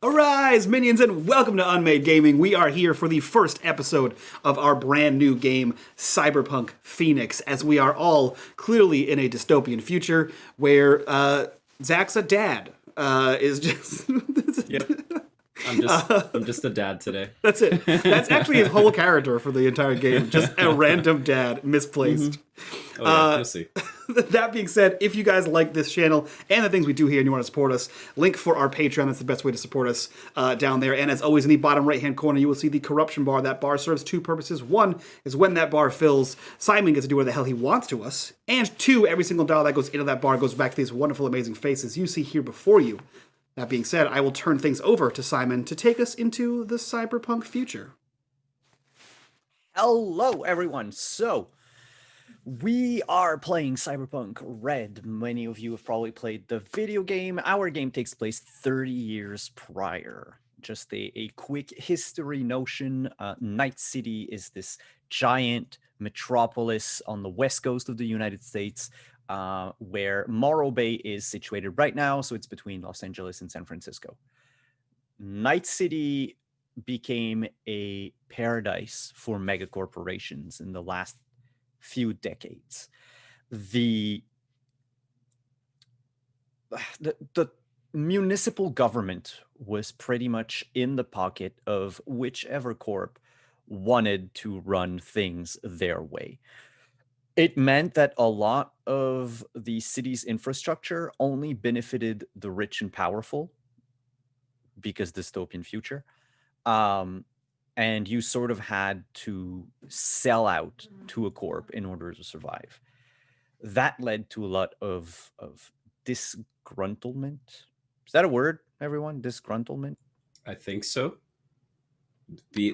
Arise, minions, and welcome to unMadeGaming. We are here for the first episode of our brand new game, Cyberpunk Phoenix, as we are all clearly in a dystopian future where Zach's a dad. Is just Yep. I'm just a dad today. That's it. That's actually his whole character for the entire game. Just a random dad, misplaced. Oh yeah, you'll see. That being said, if you guys like this channel and the things we do here and you want to support us, link for our Patreon, that's the best way to support us down there. And as always, in the bottom right-hand corner, you will see the corruption bar. That bar serves two purposes. One is when that bar fills, Simon gets to do whatever the hell he wants to us. And two, every single dollar that goes into that bar goes back to these wonderful, amazing faces you see here before you. That being said, I will turn things over to Simon to take us into the cyberpunk future. Hello, everyone. So, we are playing Cyberpunk Red. Many of you have probably played the video game. Our game takes place 30 years prior. Just a quick history notion. Night City is this giant metropolis on the west coast of the United States, where Morro Bay is situated right now. So it's between Los Angeles and San Francisco. Night City became a paradise for megacorporations in the last few decades. The municipal government was pretty much in the pocket of whichever corp wanted to run things their way. It meant that a lot of the city's infrastructure only benefited the rich and powerful, because dystopian future. And you sort of had to sell out to a corp in order to survive. That led to a lot of disgruntlement. Is that a word, everyone? Disgruntlement? I think so.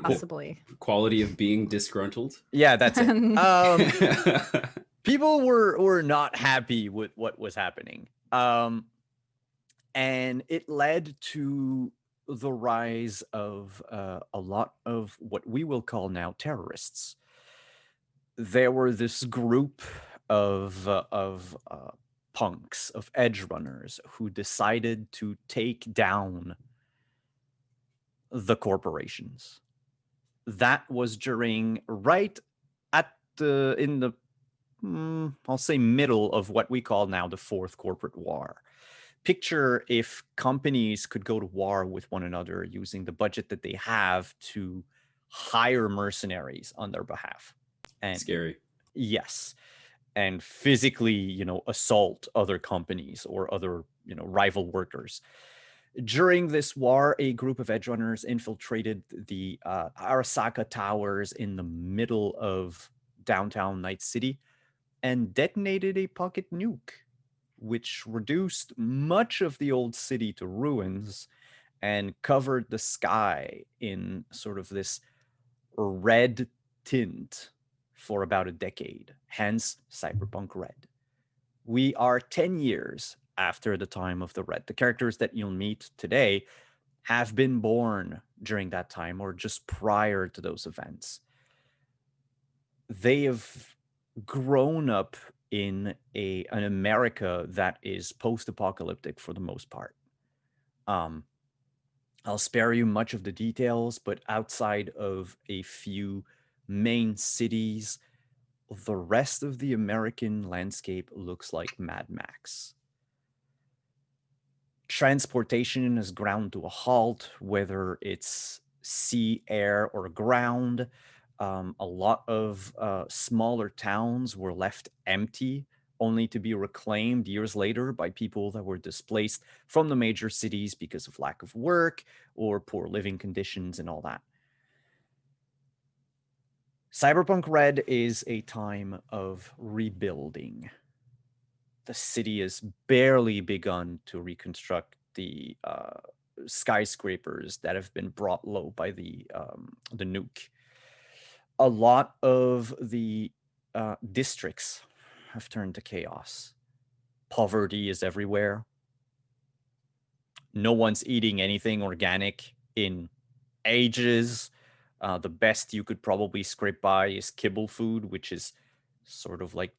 Possibly. The quality of being disgruntled. Yeah, that's it. People were not happy with what was happening. And it led to the rise of a lot of what we will call now terrorists. There were this group of punks, of edge runners, who decided to take down the corporations. That was during right at I'll say middle of what we call now the fourth corporate war. Picture if companies could go to war with one another using the budget that they have to hire mercenaries on their behalf. And scary. Yes. And physically, assault other companies or other, rival workers. During this war, a group of edge runners infiltrated the Arasaka Towers in the middle of downtown Night City and detonated a pocket nuke, which reduced much of the old city to ruins and covered the sky in sort of this red tint for about a decade, hence Cyberpunk Red. We are 10 years after the time of the Red. The characters that you'll meet today have been born during that time or just prior to those events. They have grown up in an America that is post-apocalyptic for the most part. I'll spare you much of the details, but outside of a few main cities, the rest of the American landscape looks like Mad Max. Transportation is ground to a halt, whether it's sea, air, or ground. A lot of smaller towns were left empty, only to be reclaimed years later by people that were displaced from the major cities because of lack of work or poor living conditions and all that. Cyberpunk Red is a time of rebuilding. The city has barely begun to reconstruct the skyscrapers that have been brought low by the nuke. A lot of the districts have turned to chaos. Poverty is everywhere. No one's eating anything organic in ages. The best you could probably scrape by is kibble food, which is sort of like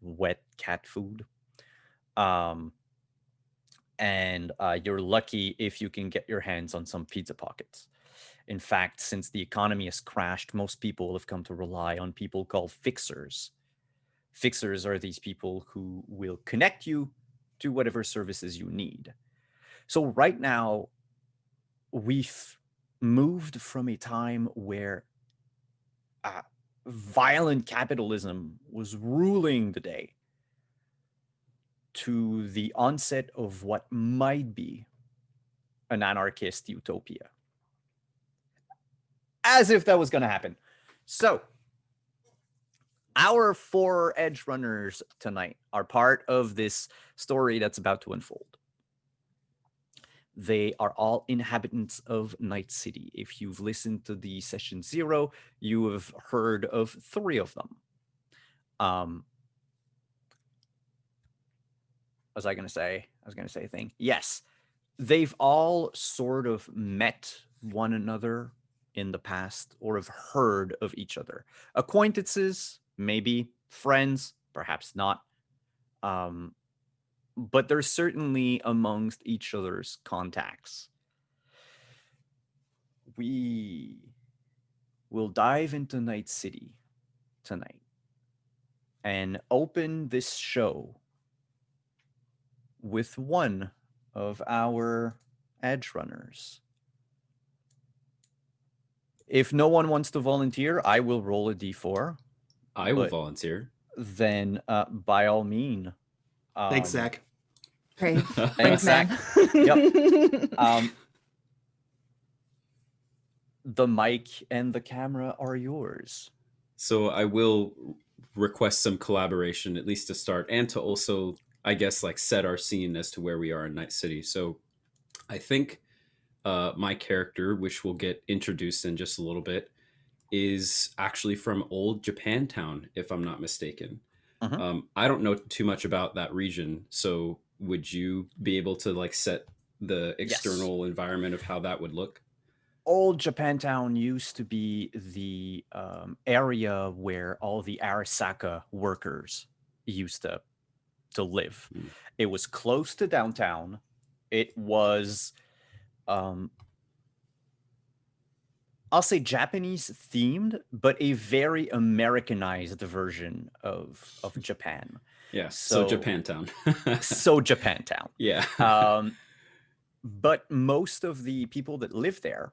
wet cat food. and you're lucky if you can get your hands on some pizza pockets. In fact, since the economy has crashed, most people have come to rely on people called fixers. Fixers are these people who will connect you to whatever services you need. So right now, we've moved from a time where violent capitalism was ruling the day to the onset of what might be an anarchist utopia. As if that was going to happen. So, our 4 edge runners tonight are part of this story that's about to unfold. They are all inhabitants of Night City. If you've listened to the session 0, you have heard of 3 of them. Was I going to say? I was going to say a thing. Yes, they've all sort of met one another in the past or have heard of each other. Acquaintances, maybe. Friends, perhaps not. But they're certainly amongst each other's contacts. We will dive into Night City tonight and open this show with one of our edge runners. If no one wants to volunteer, I will roll a d4. I will volunteer. Then, by all means. Thanks, Zach. Great. Thanks, man. Zach. Yep. The mic and the camera are yours. So I will request some collaboration, at least to start, and to also, I guess, like set our scene as to where we are in Night City. So I think my character, which will get introduced in just a little bit, is actually from old Japantown, if I'm not mistaken. I don't know too much about that region, so would you be able to like set the external environment of how that would look? Old Japantown used to be the area where all the Arasaka workers used to live. It was close to downtown. It was, I'll say Japanese themed, but a very Americanized version of Japan. Yeah, so Japantown. So Japantown. Yeah. But most of the people that lived there,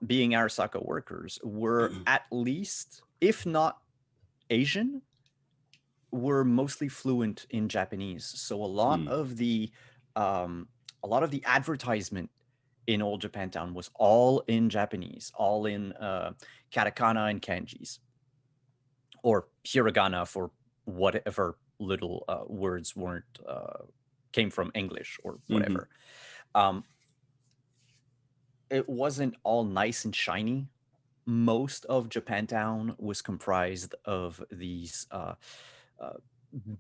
being Arasaka workers, were at least, if not Asian, were mostly fluent in Japanese. So a lot of the advertisement in old Japantown was all in Japanese, all in katakana and kanjis, or hiragana for whatever little words came from English or whatever. It wasn't all nice and shiny. Most of Japantown was comprised of these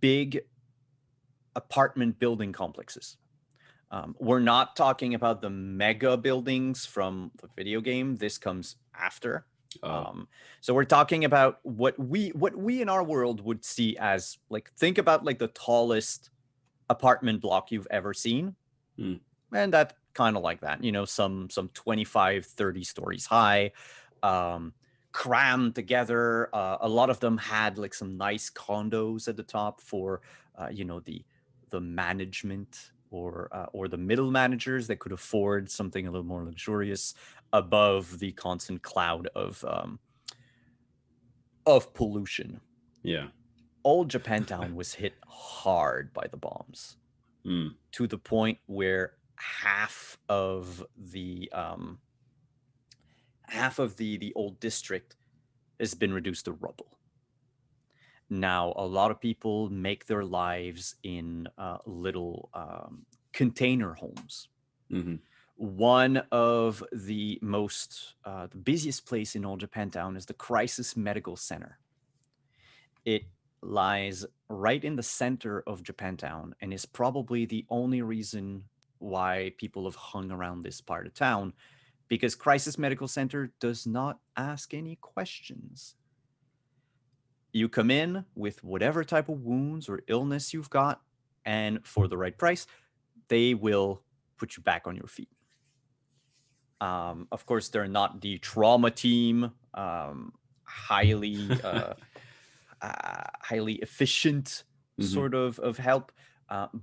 big apartment building complexes. We're not talking about the mega buildings from the video game. This comes after. So we're talking about what we in our world would see as, like, think about like the tallest apartment block you've ever seen. And that kind of like that, some 25, 30 stories high, crammed together. A lot of them had like some nice condos at the top for, the management or the middle managers that could afford something a little more luxurious above the constant cloud of pollution. Yeah. Old Japantown was hit hard by the bombs to the point where half of the old district has been reduced to rubble. Now, a lot of people make their lives in little container homes. One of the the busiest place in old Japantown is the Crisis Medical Center. It lies right in the center of Japantown and is probably the only reason why people have hung around this part of town, because Crisis Medical Center does not ask any questions. You come in with whatever type of wounds or illness you've got, and for the right price, they will put you back on your feet. Of course, they're not the trauma team, highly highly efficient sort of help,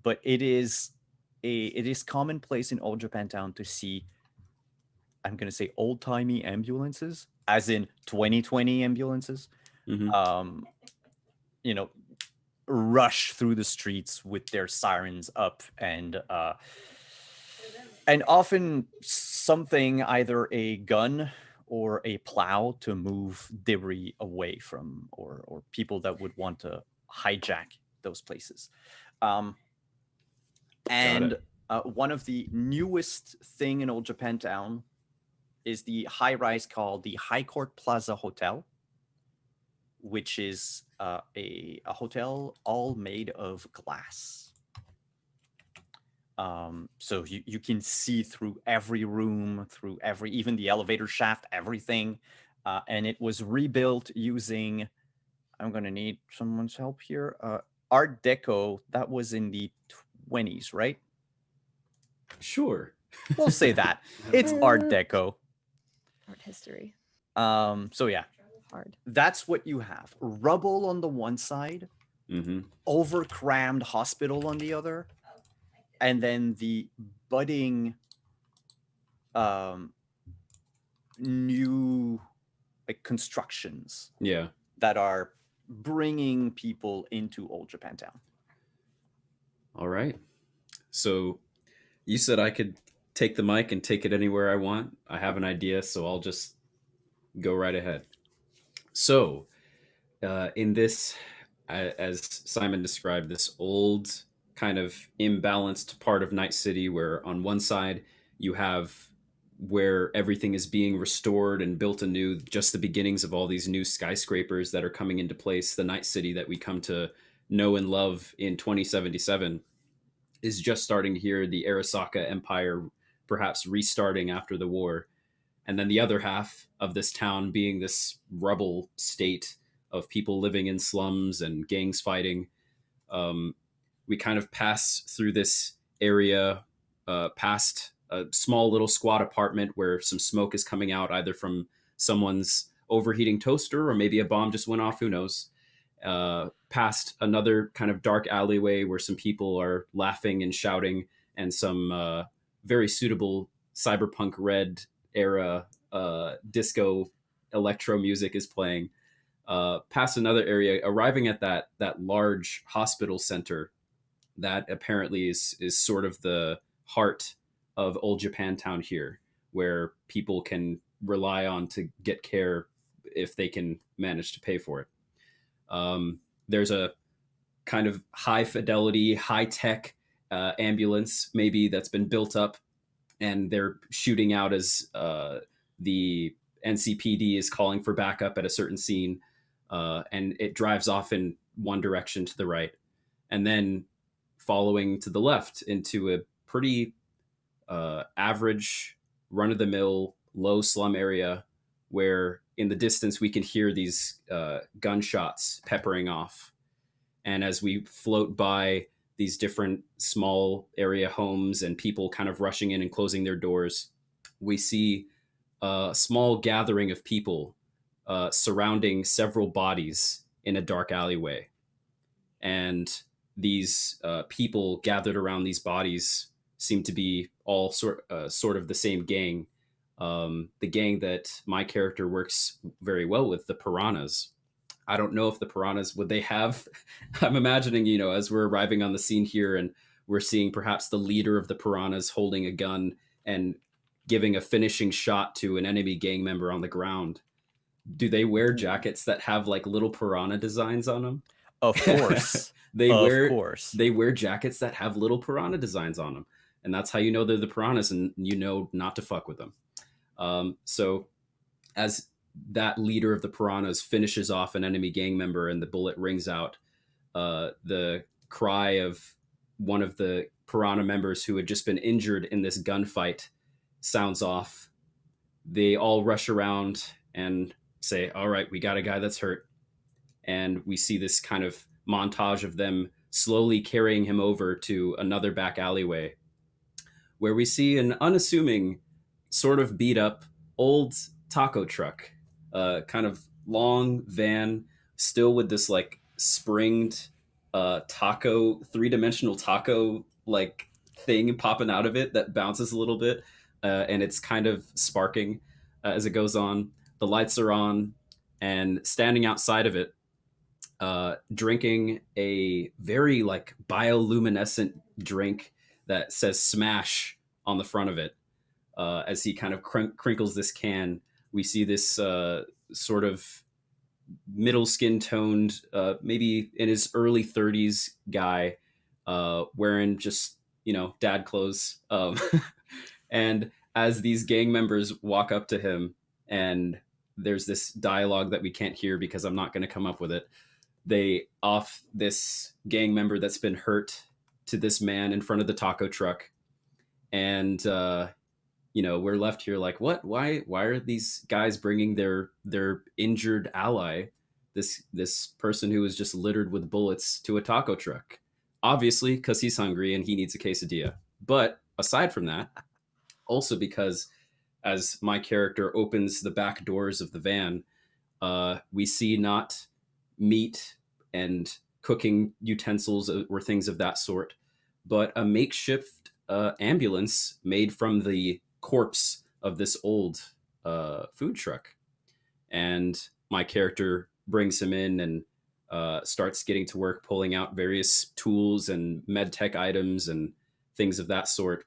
but it is commonplace in old Japantown to see, I'm going to say, old-timey ambulances, as in 2020 ambulances, you know, rush through the streets with their sirens up, and often something, either a gun or a plow, to move debris away from, or people that would want to hijack those places. And one of the newest thing in old Japantown is the high-rise called the High Court Plaza Hotel, which is a hotel all made of glass. So you can see through every room, through even the elevator shaft, everything. And it was rebuilt using, I'm going to need someone's help here, Art Deco. That was in the 20s, right? Sure. We'll say that. It's Art Deco. Art history. So yeah, Hard. that's what you have. Rubble on the one side, overcrammed hospital on the other, and then the budding new constructions that are bringing people into old Japantown. All right. So you said I could take the mic and take it anywhere I want. I have an idea, so I'll just go right ahead. So in this, as Simon described, this old kind of imbalanced part of Night City, where on one side you have where everything is being restored and built anew, just the beginnings of all these new skyscrapers that are coming into place. The Night City that we come to know and love in 2077 is just starting here, the Arasaka Empire perhaps restarting after the war. And then the other half of this town being this rubble state of people living in slums and gangs fighting. We kind of pass through this area, past a small little squat apartment where some smoke is coming out, either from someone's overheating toaster or maybe a bomb just went off, who knows. Past another kind of dark alleyway where some people are laughing and shouting, and some very suitable cyberpunk red era disco electro music is playing. Past another area, arriving at that large hospital center that apparently is sort of the heart of old Japantown here, where people can rely on to get care if they can manage to pay for it. There's a kind of high fidelity, high tech ambulance maybe that's been built up, and they're shooting out as the NCPD is calling for backup at a certain scene, and it drives off in one direction to the right, and then following to the left into a pretty average, run-of-the-mill, low slum area where in the distance we can hear these gunshots peppering off. And as we float by these different small area homes and people kind of rushing in and closing their doors, we see a small gathering of people surrounding several bodies in a dark alleyway. And these people gathered around these bodies seem to be all sort of the same gang. The gang that my character works very well with, the Piranhas. I don't know if the Piranhas, would they have, I'm imagining, as we're arriving on the scene here and we're seeing perhaps the leader of the Piranhas holding a gun and giving a finishing shot to an enemy gang member on the ground. Do they wear jackets that have like little piranha designs on them? Of course. They wear jackets that have little piranha designs on them. And that's how you know they're the Piranhas, and you know not to fuck with them. So as that leader of the Piranhas finishes off an enemy gang member and the bullet rings out, the cry of one of the Piranha members who had just been injured in this gunfight sounds off. They all rush around and say, all right, we got a guy that's hurt. And we see this kind of montage of them slowly carrying him over to another back alleyway where we see an unassuming, sort of beat up old taco truck, kind of long van, still with this like springed taco, three-dimensional taco like thing popping out of it that bounces a little bit, and it's kind of sparking as it goes on. The lights are on, and standing outside of it, drinking a very like bioluminescent drink that says "Smash" on the front of it. As he kind of crinkles this can, we see this sort of middle skin toned, maybe in his early 30s guy, wearing just, dad clothes. And as these gang members walk up to him, and there's this dialogue that we can't hear because I'm not going to come up with it. They off this gang member that's been hurt to this man in front of the taco truck. And, we're left here like, what? Why are these guys bringing their injured ally, this person who is just littered with bullets, to a taco truck? Obviously, because he's hungry and he needs a quesadilla. But aside from that, also because as my character opens the back doors of the van, we see not meat and cooking utensils or things of that sort, but a makeshift ambulance made from the corpse of this old food truck. And my character brings him in and starts getting to work pulling out various tools and med tech items and things of that sort,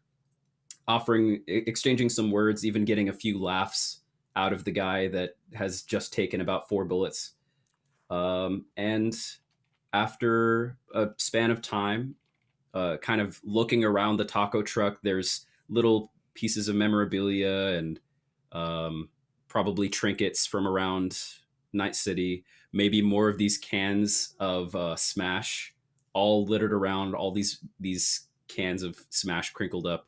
exchanging some words, even getting a few laughs out of the guy that has just taken about 4 bullets. And after a span of time, kind of looking around the taco truck, there's little pieces of memorabilia and probably trinkets from around Night City, maybe more of these cans of Smash, all littered around, all these cans of Smash crinkled up,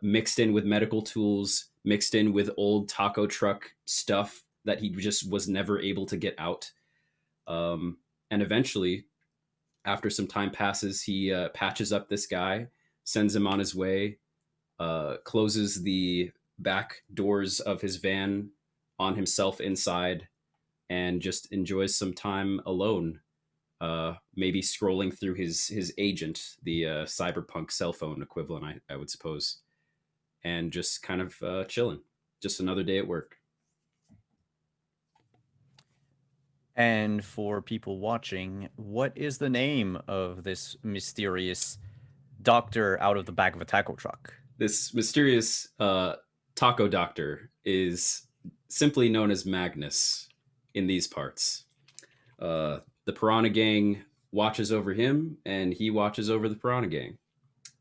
mixed in with medical tools, mixed in with old taco truck stuff that he just was never able to get out. And eventually, after some time passes, he patches up this guy, sends him on his way, closes the back doors of his van on himself inside, and just enjoys some time alone, maybe scrolling through his agent, the Cyberpunk cell phone equivalent, I would suppose, and just kind of chilling. Just another day at work. And for people watching, what is the name of this mysterious doctor out of the back of a taco truck? This mysterious taco doctor is simply known as Magnus in these parts. The Piranha Gang watches over him, and he watches over the Piranha Gang.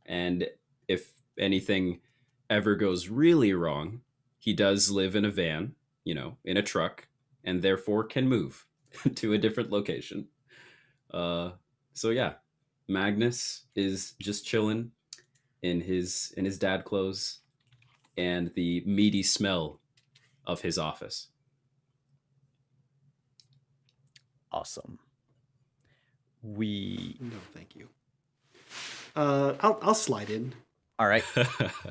And if anything ever goes really wrong, he does live in a van, in a truck, and therefore can move to a different location. So yeah, Magnus is just chilling in his dad clothes and the meaty smell of his office. Awesome. No, thank you. I'll slide in. All right.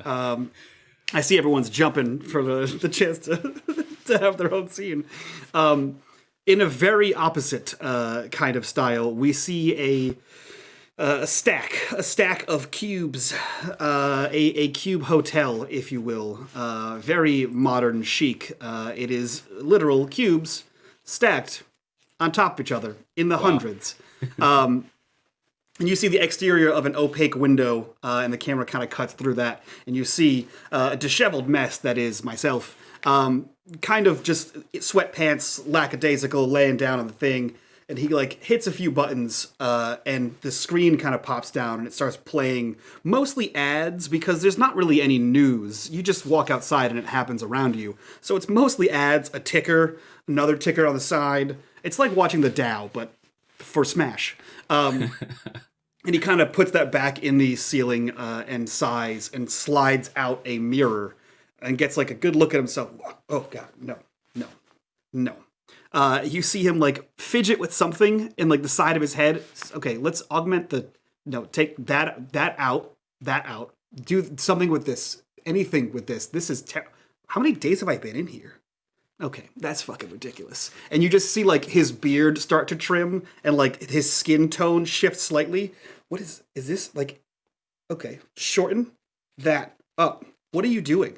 I see everyone's jumping for the chance to have their own scene. In a very opposite kind of style, we see a stack of cubes, a cube hotel, if you will. Very modern chic. It is literal cubes stacked on top of each other in the hundreds. And you see the exterior of an opaque window, and the camera kind of cuts through that, and you see a disheveled mess that is myself. Kind of just sweatpants, lackadaisical, laying down on the thing, and he hits a few buttons, and the screen kind of pops down, and it starts playing mostly ads, because there's not really any news. You just walk outside and it happens around you. So it's mostly ads, a ticker, another ticker on the side. It's like watching the Dow, but for Smash. And he kind of puts that back in the ceiling and sighs and slides out a mirror and gets a good look at himself. Oh, God, no. You see him fidget with something in the side of his head. Okay, let's augment take that out. Do something with this. Anything with this. This is how many days have I been in here? Okay, that's fucking ridiculous. And you just see like his beard start to trim and like his skin tone shift slightly. What is this like? Okay, shorten that up. What are you doing?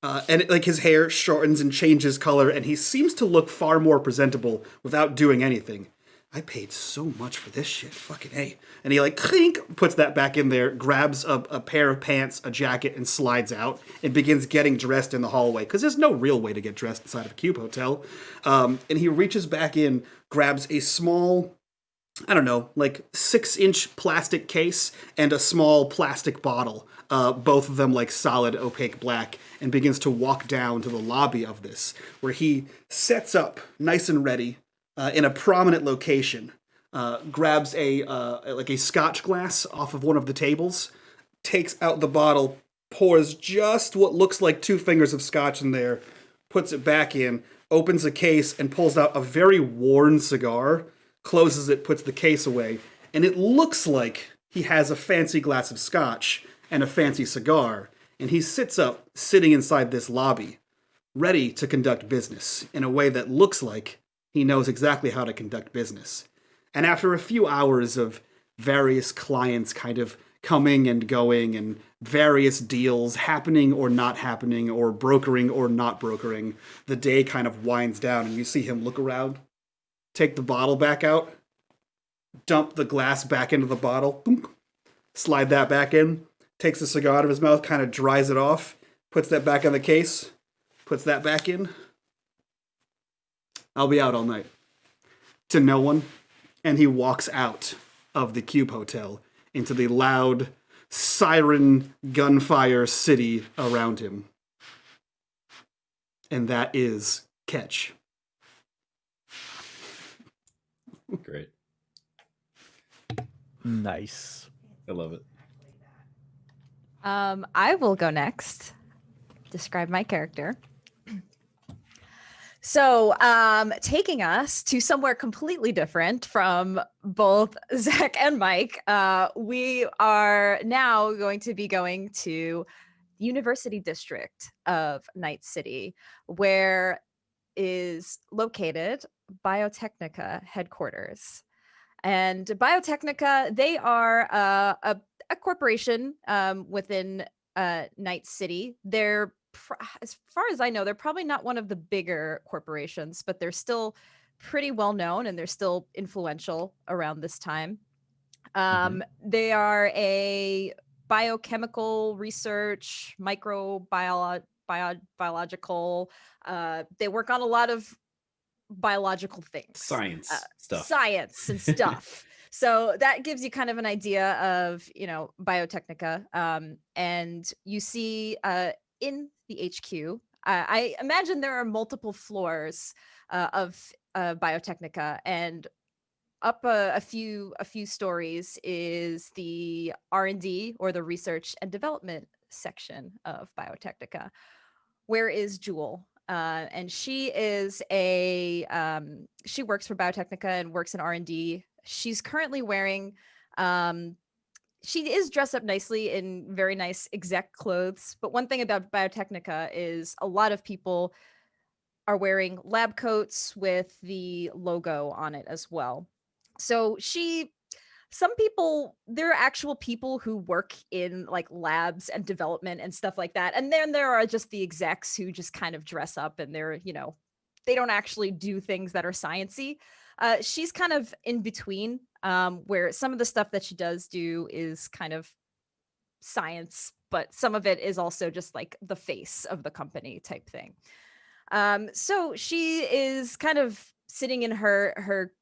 Like his hair shortens and changes color, and he seems to look far more presentable without doing anything. I paid so much for this shit. Fucking A. And he like clink, puts that back in there, grabs a pair of pants, a jacket, and slides out and begins getting dressed in the hallway. Because there's no real way to get dressed inside of a cube hotel. And he reaches back in, grabs a small, I don't know, like 6-inch plastic case and a small plastic bottle. Both of them like solid opaque black, and begins to walk down to the lobby of this, where he sets up nice and ready in a prominent location, grabs a scotch glass off of one of the tables, takes out the bottle, pours just what looks like 2 fingers of scotch in there, puts it back in, opens a case, and pulls out a very worn cigar, closes it, puts the case away, and it looks like he has a fancy glass of scotch and a fancy cigar, and he sits up, sitting inside this lobby, ready to conduct business in a way that looks like he knows exactly how to conduct business. And after a few hours of various clients kind of coming and going, and various deals happening or not happening, or brokering or not brokering, the day kind of winds down, and you see him look around, take the bottle back out, dump the glass back into the bottle, boom, slide that back in, takes the cigar out of his mouth, kind of dries it off, puts that back in the case, puts that back in. I'll be out all night. To no one. And he walks out of the Cube Hotel into the loud siren gunfire city around him. And that is Catch. Great. Nice. I love it. I will go next. Describe my character. So, taking us to somewhere completely different from both Zach and Mike, we are now going to be going to University District of Night City, where is located Biotechnica headquarters. And Biotechnica, they are a corporation within Night City. They're, as far as I know, they're probably not one of the bigger corporations, but they're still pretty well known and they're still influential around this time. They are a biochemical research, biological. They work on a lot of biological things, Science stuff. Science and stuff. So that gives you kind of an idea of, Biotechnica. And you see in the HQ, I imagine there are multiple floors of Biotechnica, and up a few stories is the R&D, or the research and development section of Biotechnica. Where is Jewel? And she is she works for Biotechnica and works in R&D. She's currently wearing, she is dressed up nicely in very nice exec clothes. But one thing about Biotechnica is a lot of people are wearing lab coats with the logo on it as well. So some people, there are actual people who work in like labs and development and stuff like that. And then there are just the execs who just kind of dress up, and they're, they don't actually do things that are sciencey. She's kind of in between, where some of the stuff that she does do is kind of science, but some of it is also just like the face of the company type thing. So she is kind of sitting in her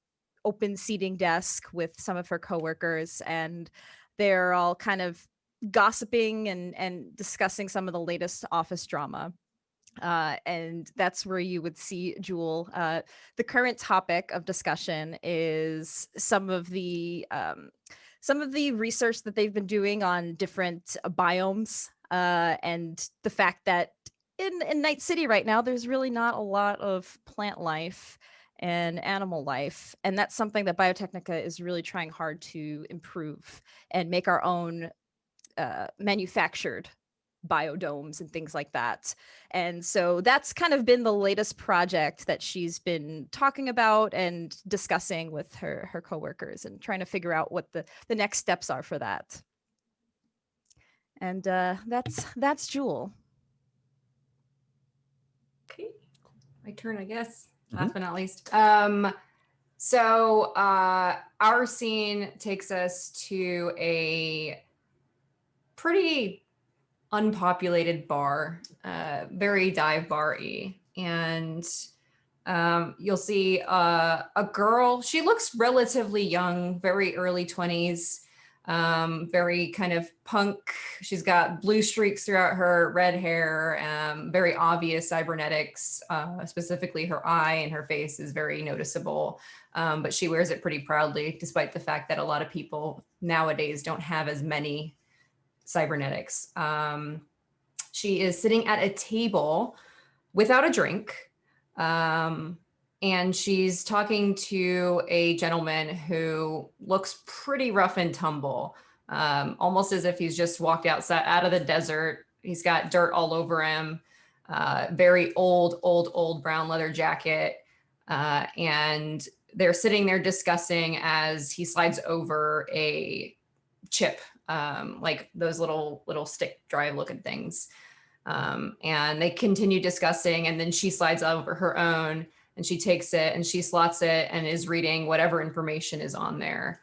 open seating desk with some of her coworkers, and they're all kind of gossiping and discussing some of the latest office drama. And that's where you would see Jewel. The current topic of discussion is some of the research that they've been doing on different biomes, and the fact that in Night City right now, there's really not a lot of plant life and animal life. And that's something that Biotechnica is really trying hard to improve and make our own manufactured biodomes and things like that. And so that's kind of been the latest project that she's been talking about and discussing with her coworkers and trying to figure out what the next steps are for that. And that's Jewel. Okay, my turn, I guess. Mhm. Last but not least. So our scene takes us to a pretty unpopulated bar, very dive bar-y. And you'll see a girl. She looks relatively young, very early 20s, very kind of punk. She's got blue streaks throughout her red hair, very obvious cybernetics, specifically her eye and her face is very noticeable. But she wears it pretty proudly, despite the fact that a lot of people nowadays don't have as many cybernetics. She is sitting at a table without a drink. And she's talking to a gentleman who looks pretty rough and tumble, almost as if he's just walked outside out of the desert. He's got dirt all over him, very old brown leather jacket. And they're sitting there discussing as he slides over a chip, like those little stick drive looking things. And they continue discussing, and then she slides over her own and she takes it and she slots it and is reading whatever information is on there.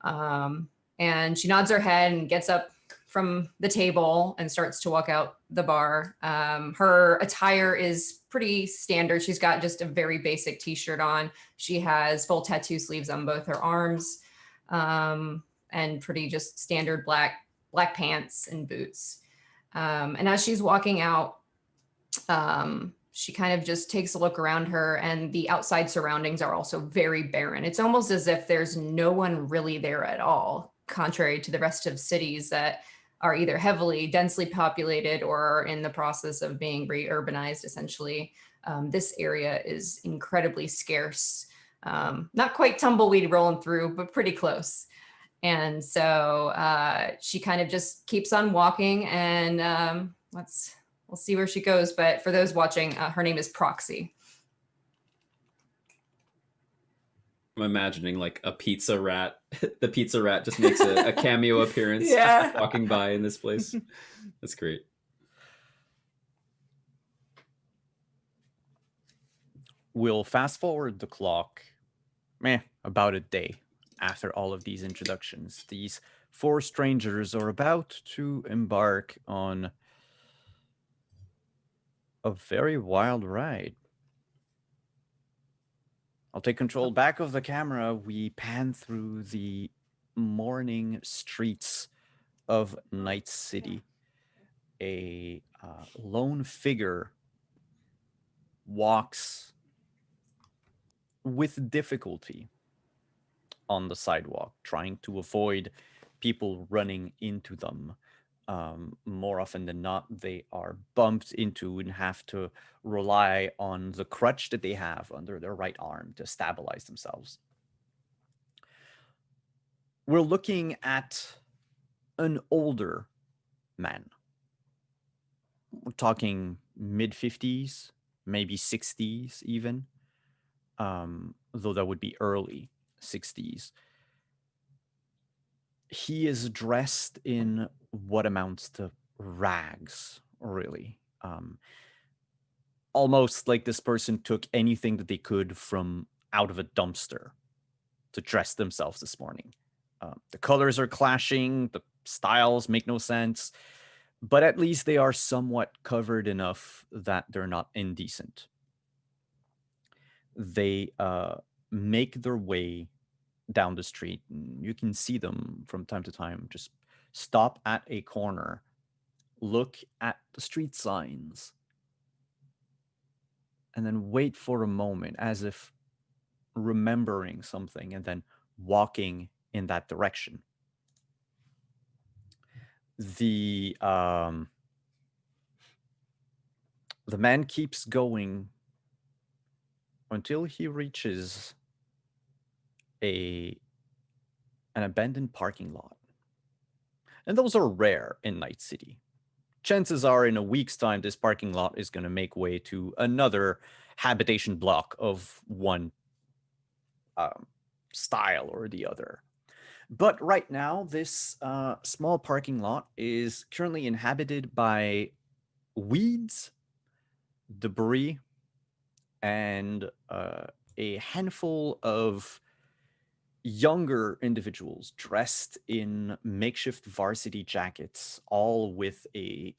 And she nods her head and gets up from the table and starts to walk out the bar. Her attire is pretty standard. She's got just a very basic t-shirt on. She has full tattoo sleeves on both her arms, and pretty just standard black pants and boots. And as she's walking out, she kind of just takes a look around her, and the outside surroundings are also very barren. It's almost as if there's no one really there at all, contrary to the rest of cities that are either heavily, densely populated or are in the process of being re-urbanized, essentially. This area is incredibly scarce. Not quite tumbleweed rolling through, but pretty close. And so she kind of just keeps on walking, and we'll see where she goes. But for those watching, her name is Proxy. I'm imagining like a pizza rat. The pizza rat just makes a cameo appearance Yeah. walking by in this place. That's great. We'll fast forward the clock, about a day after all of these introductions. These four strangers are about to embark on a very wild ride. I'll take control back of the camera. We pan through the morning streets of Night City. A lone figure walks with difficulty on the sidewalk, trying to avoid people running into them. More often than not, they are bumped into and have to rely on the crutch that they have under their right arm to stabilize themselves. We're looking at an older man. We're talking mid-50s, maybe 60s even, though that would be early 60s. He is dressed in what amounts to rags, really. Almost like this person took anything that they could from out of a dumpster to dress themselves this morning. The colors are clashing, the styles make no sense, but at least they are somewhat covered enough that they're not indecent. They make their way down the street. You can see them from time to time just stop at a corner, look at the street signs, and then wait for a moment as if remembering something and then walking in that direction. The man keeps going until he reaches an abandoned parking lot. And those are rare in Night City. Chances are in a week's time, this parking lot is going to make way to another habitation block of one style or the other. But right now, this small parking lot is currently inhabited by weeds, debris, and a handful of younger individuals dressed in makeshift varsity jackets, all with a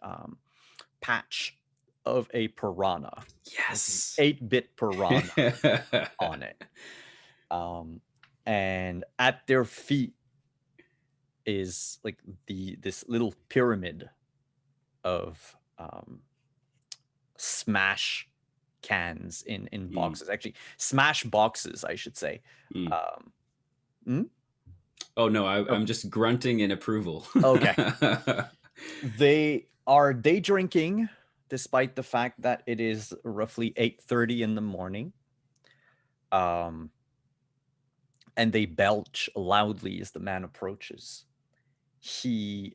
patch of a piranha, Yes. 8-bit piranha on it. And at their feet is like this little pyramid of smash cans in boxes. Actually, smash boxes, I should say. Oh no, I'm just grunting in approval. Okay. They are day drinking, despite the fact that it is roughly 8:30 in the morning. And they belch loudly as the man approaches. He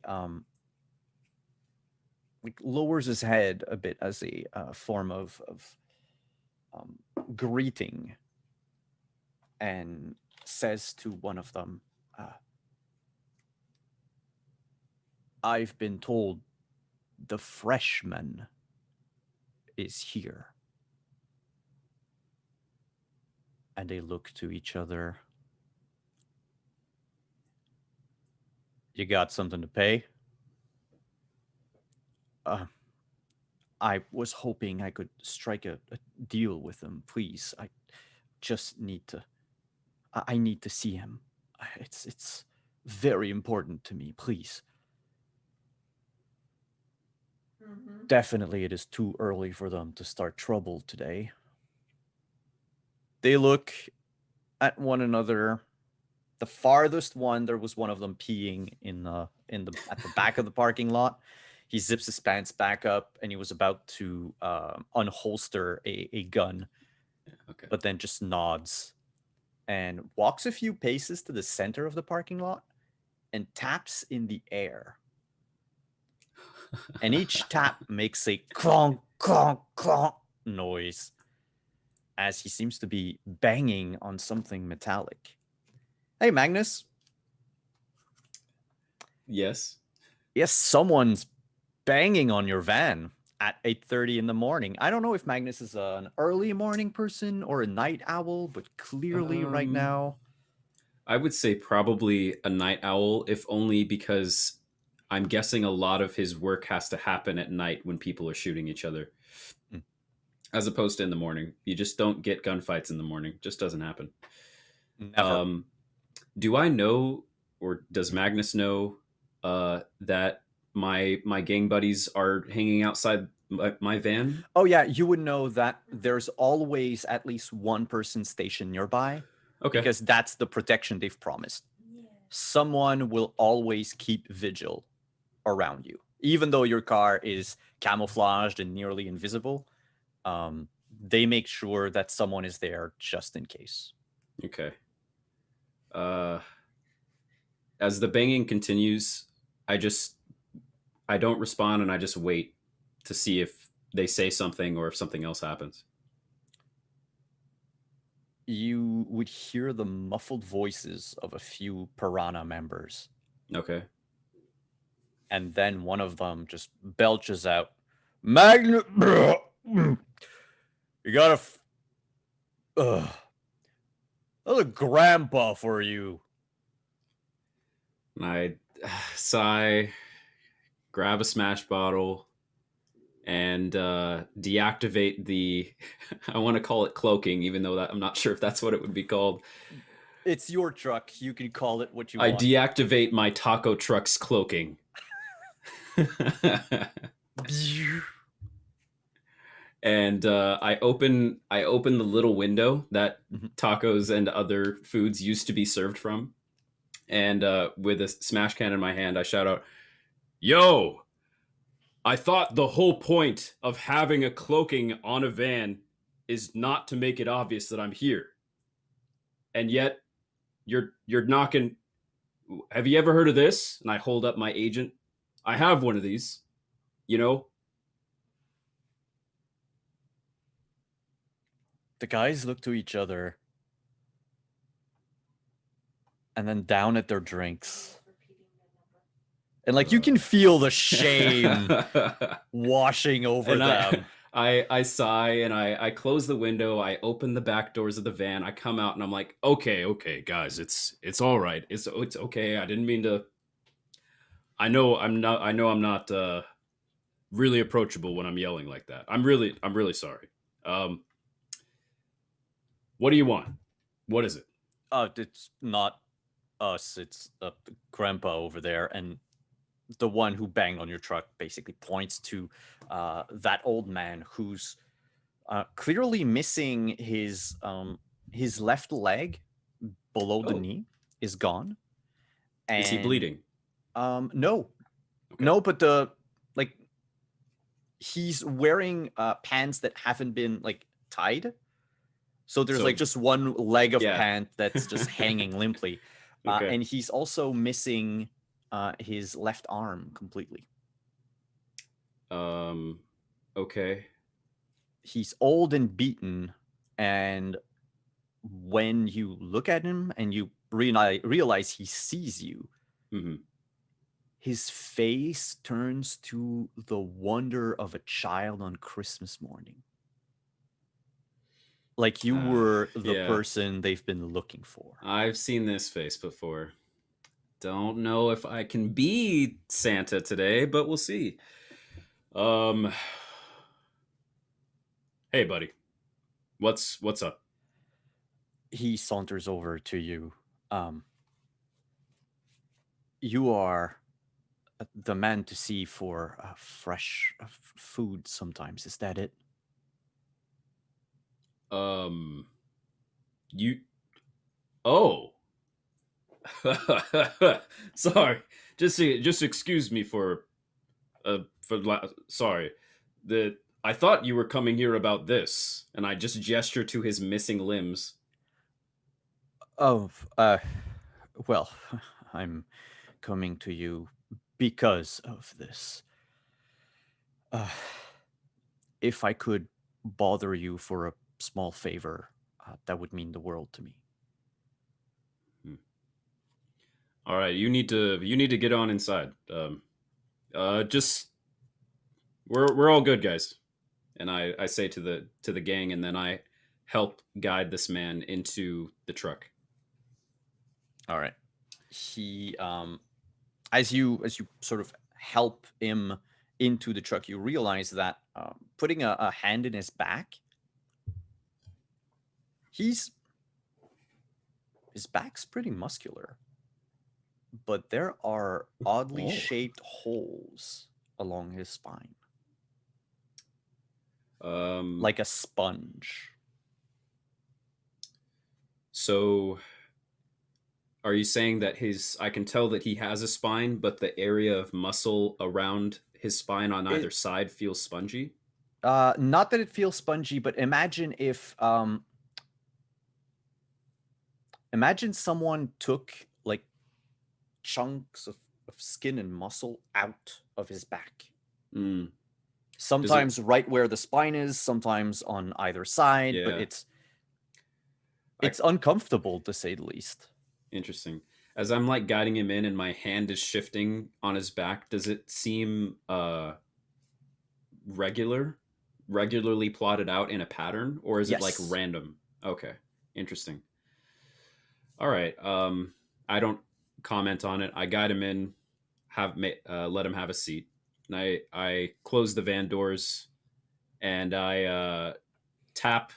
like lowers his head a bit as a form of greeting, and says to one of them, I've been told the freshman is here. And they look to each other. You got something to pay? I was hoping I could strike a deal with him, please. I just need to... I need to see him. It's very important to me, please. Definitely it is too early for them to start trouble today. They look at one another. The farthest one, there was one of them peeing at the back of the parking lot. He zips his pants back up, and he was about to unholster a gun, but then just nods and walks a few paces to the center of the parking lot and taps in the air. And each tap makes a clonk, clonk, clonk noise, as he seems to be banging on something metallic. Hey, Magnus. Yes? Yes, someone's banging on your van at 8:30 in the morning. I don't know if Magnus is an early morning person or a night owl, but clearly right now... I would say probably a night owl, if only because I'm guessing a lot of his work has to happen at night when people are shooting each other. As opposed to in the morning. You just don't get gunfights in the morning. Just doesn't happen. Never. Do I know, or does Magnus know, that my gang buddies are hanging outside my van? Oh yeah, you would know that there's always at least one person stationed nearby. Okay. Because that's the protection they've promised. Someone will always keep vigil around you. Even though your car is camouflaged and nearly invisible, they make sure that someone is there just in case. Okay. As the banging continues, I don't respond, and I just wait to see if they say something or if something else happens. You would hear the muffled voices of a few Piranha members. Okay. And then one of them just belches out, Magnus, you gotta... Another grandpa for you. And I sigh, grab a smash bottle, and deactivate the... I want to call it cloaking, even though I'm not sure if that's what it would be called. It's your truck. You can call it what you I want. deactivate my taco truck's cloaking. And I open the little window that tacos and other foods used to be served from. And with a smash can in my hand, I shout out, "Yo! I thought the whole point of having a cloaking on a van is not to make it obvious that I'm here. And yet, you're knocking Have you ever heard of this? And I hold up my agent. I have one of these. You know, The guys look to each other and then down at their drinks. And like you can feel the shame washing over and them. I sigh and I close the window. I open the back doors of the van. I come out and I'm like, okay, guys, it's all right. It's okay. I didn't mean to. I know I'm not really approachable when I'm yelling like that. I'm really sorry. What do you want? What is it? It's not us. It's Grandpa over there, and the one who banged on your truck basically points to that old man who's clearly missing his left leg below the Oh. knee is gone. Is he And, bleeding? No, Okay. no, but he's wearing pants that haven't been like tied. So there's So- like just one leg of Yeah. pant that's just hanging limply. Okay. And he's also missing his left arm completely. Okay. He's old and beaten, and when you look at him and you realize he sees you, hmm his face turns to the wonder of a child on Christmas morning. Like you were the Yeah. person they've been looking for. I've seen this face before. Don't know if I can be Santa today, but we'll see. Hey, buddy. What's up? He saunters over to you. You are the man to see for fresh food sometimes. Is that it? You. Oh. Sorry. Just excuse me sorry. I thought you were coming here about this, and I just gesture to his missing limbs. Oh, well, I'm coming to you because of this. If I could bother you for a small favor, that would mean the world to me. All right, you need to get on inside. Just we're all good, guys. And I say to the gang, and then I help guide this man into the truck. All right. He as you sort of help him into the truck, you realize that putting a hand in his back, his back's pretty muscular, but there are oddly shaped holes along his spine, like a sponge. So, are you saying that I can tell that he has a spine, but the area of muscle around his spine on either side feels spongy? Not that it feels spongy, but imagine if imagine someone took like chunks of skin and muscle out of his back. Mm. Sometimes right where the spine is, sometimes on either side, but Yeah. it's uncomfortable to say the least. Interesting. As I'm like guiding him in and my hand is shifting on his back, does it seem regularly plotted out in a pattern, or is it like Yes. random? Okay. Interesting. All right. I don't comment on it. I guide him in, let him have a seat. And I close the van doors and I tap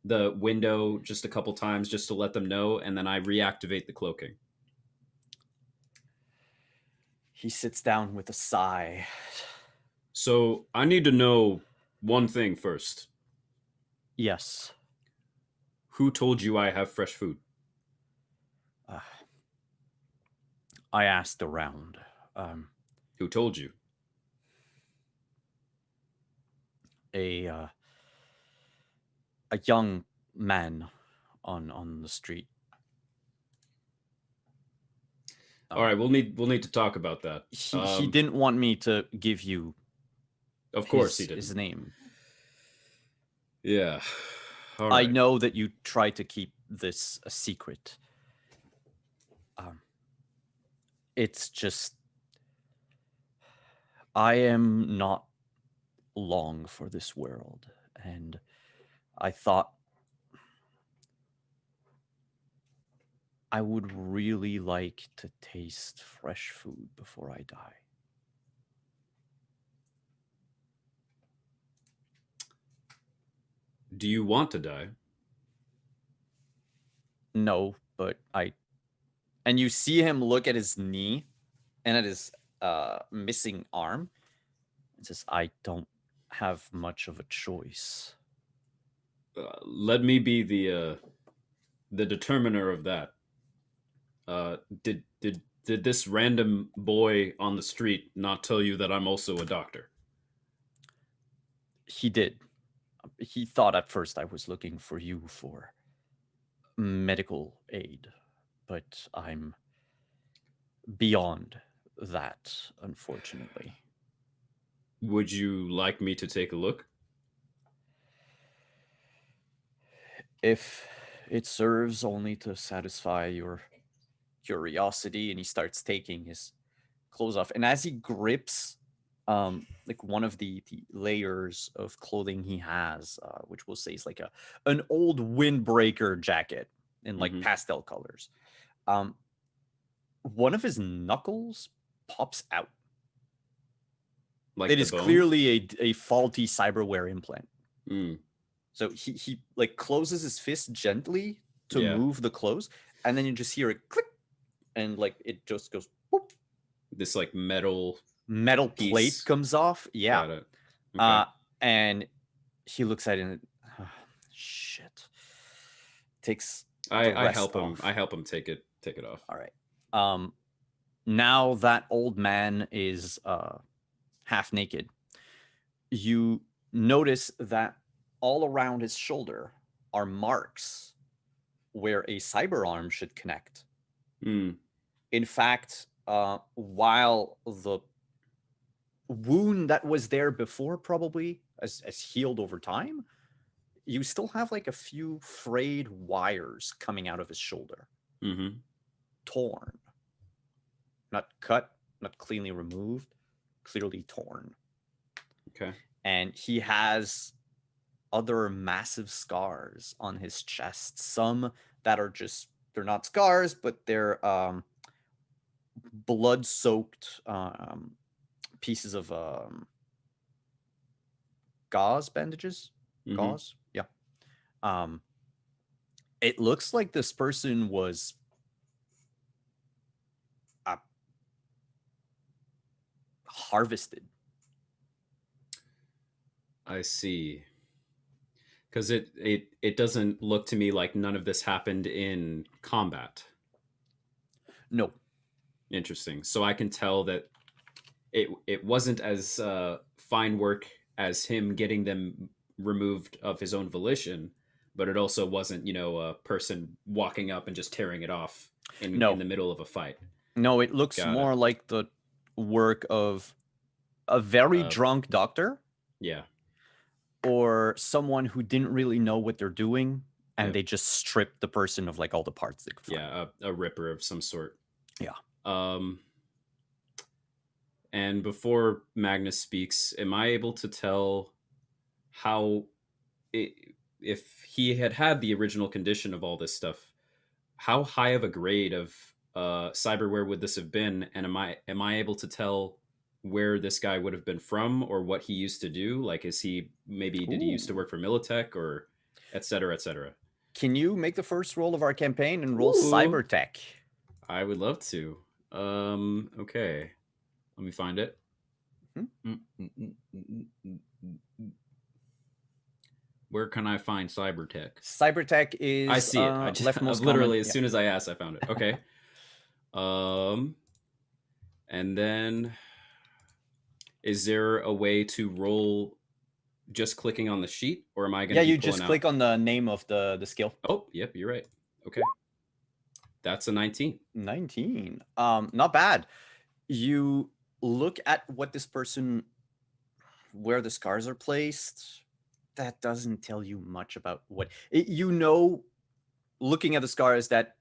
the window just a couple times just to let them know, and then I reactivate the cloaking. He sits down with a sigh. So I need to know one thing first. Yes. Who told you I have fresh food? I asked around. Who told you? A young man on the street. All right, we'll need to talk about that. He didn't want me to give you. Of course, he his didn't. name. Yeah. All I right. know that you try to keep this a secret. It's just I am not long for this world, and I thought I would really like to taste fresh food before I die. Do you want to die? No, but and you see him look at his knee and at his missing arm. It says, I don't have much of a choice. Let me be the determiner of that. Did this random boy on the street not tell you that I'm also a doctor? He did. He thought at first I was looking for you for medical aid, but I'm beyond that, unfortunately. Would you like me to take a look? If it serves only to satisfy your curiosity. And he starts taking his clothes off. And as he grips like one of the layers of clothing he has, which we'll say is like an old windbreaker jacket in like pastel colors, one of his knuckles pops out. Like it is bone? Clearly a faulty cyberware implant. Mm. So he like closes his fist gently to move the clothes, and then you just hear it click, and like it just goes whoop. This like metal plate piece comes off. Yeah. Got it. Okay. And he looks at it and shit. Takes I help him. off. I help him take it off. All right. Now that old man is half naked. You notice that all around his shoulder are marks where a cyber arm should connect. Mm. In fact, while the wound that was there before probably has healed over time, you still have like a few frayed wires coming out of his shoulder. Mm-hmm. Torn. Not cut, not cleanly removed, clearly torn. Okay. And he has other massive scars on his chest. Some that are just, they're not scars, but they're blood-soaked pieces of gauze bandages. Mm-hmm. Gauze? Yeah. It looks like this person was harvested. I see. Because it doesn't look to me like none of this happened in combat. No. Interesting. So I can tell that it wasn't as fine work as him getting them removed of his own volition, but it also wasn't, a person walking up and just tearing it off in the middle of a fight. No, it looks more like the work of a very drunk doctor. Yeah. Or someone who didn't really know what they're doing, and they just stripped the person of like all the parts they could find. Yeah, a ripper of some sort. Yeah. And before Magnus speaks, am I able to tell how, if he had the original condition of all this stuff, how high of a grade of cyberware would this have been? And am I able to tell where this guy would have been from or what he used to do? Like, did he used to work for Militech or et cetera, et cetera? Can you make the first roll of our campaign and roll Cybertech? I would love to. Okay. Let me find it. Where can I find Cybertech? Cybertech is I see it. I just literally as soon as I asked, I found it. Okay. And then is there a way to roll just clicking on the sheet, or am I going to? Yeah, you just click on the name of the skill. Oh, yep, you're right. Okay. That's a 19. 19. Not bad. You look at what this person, where the scars are placed. That doesn't tell you much about what you know. Looking at the scars, that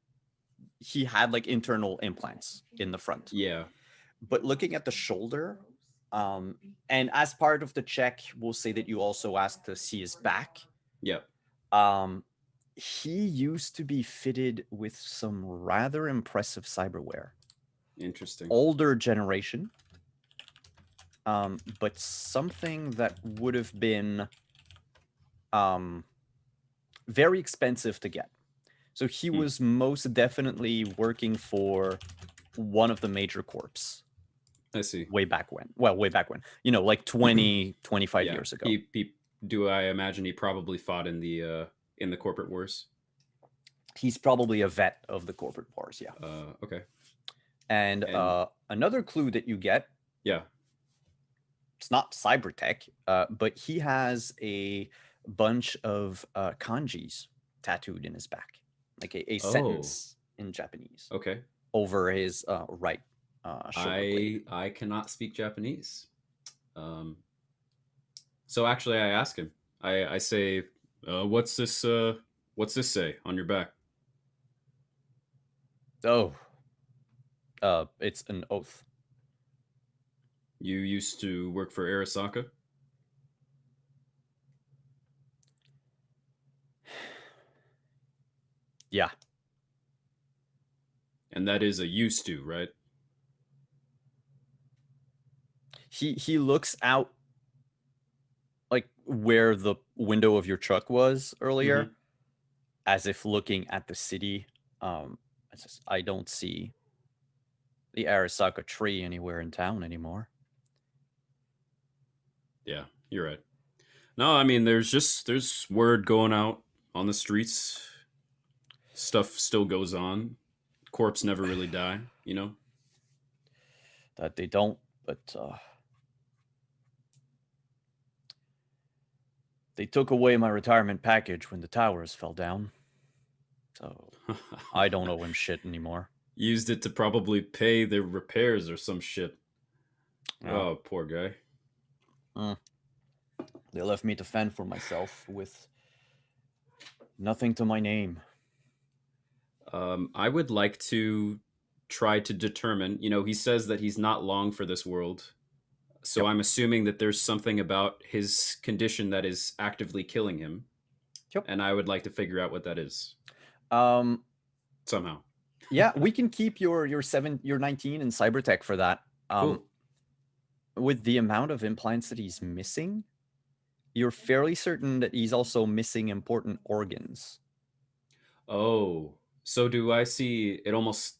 he had like internal implants in the front. Yeah. But looking at the shoulder, and as part of the check, we'll say that you also asked to see his back. Yeah. He used to be fitted with some rather impressive cyberware. Interesting. Older generation, but something that would have been very expensive to get. So he was most definitely working for one of the major corps. I see. Way back when. Well, way back when. You know, like 20, 25 Yeah. years ago. Do I imagine he probably fought in the corporate wars? He's probably a vet of the corporate wars, yeah. Okay. And another clue that you get, yeah, it's not cybertech, but he has a bunch of kanjis tattooed in his back, like a sentence in Japanese. Okay. Over his right shoulder blade. I cannot speak Japanese. So actually I ask him. I say, what's this say on your back? Oh. It's an oath. You used to work for Arasaka? Yeah. And that is a used to, right? He looks out like where the window of your truck was earlier, as if looking at the city. I don't see the Arasaka tree anywhere in town anymore. Yeah, you're right. No, I mean there's word going out on the streets. Stuff still goes on. Corpse never really die, you know? That they don't, but they took away my retirement package when the towers fell down. So I don't owe him shit anymore. Used it to probably pay their repairs or some shit. Yeah. Oh, poor guy. They left me to fend for myself with nothing to my name. I would like to try to determine, he says that he's not long for this world. So Yep. I'm assuming that there's something about his condition that is actively killing him. Yep. And I would like to figure out what that is. Somehow. Yeah, we can keep your 19 in cybertech for that. Cool. With the amount of implants that he's missing, you're fairly certain that he's also missing important organs. Oh, so do I see it almost...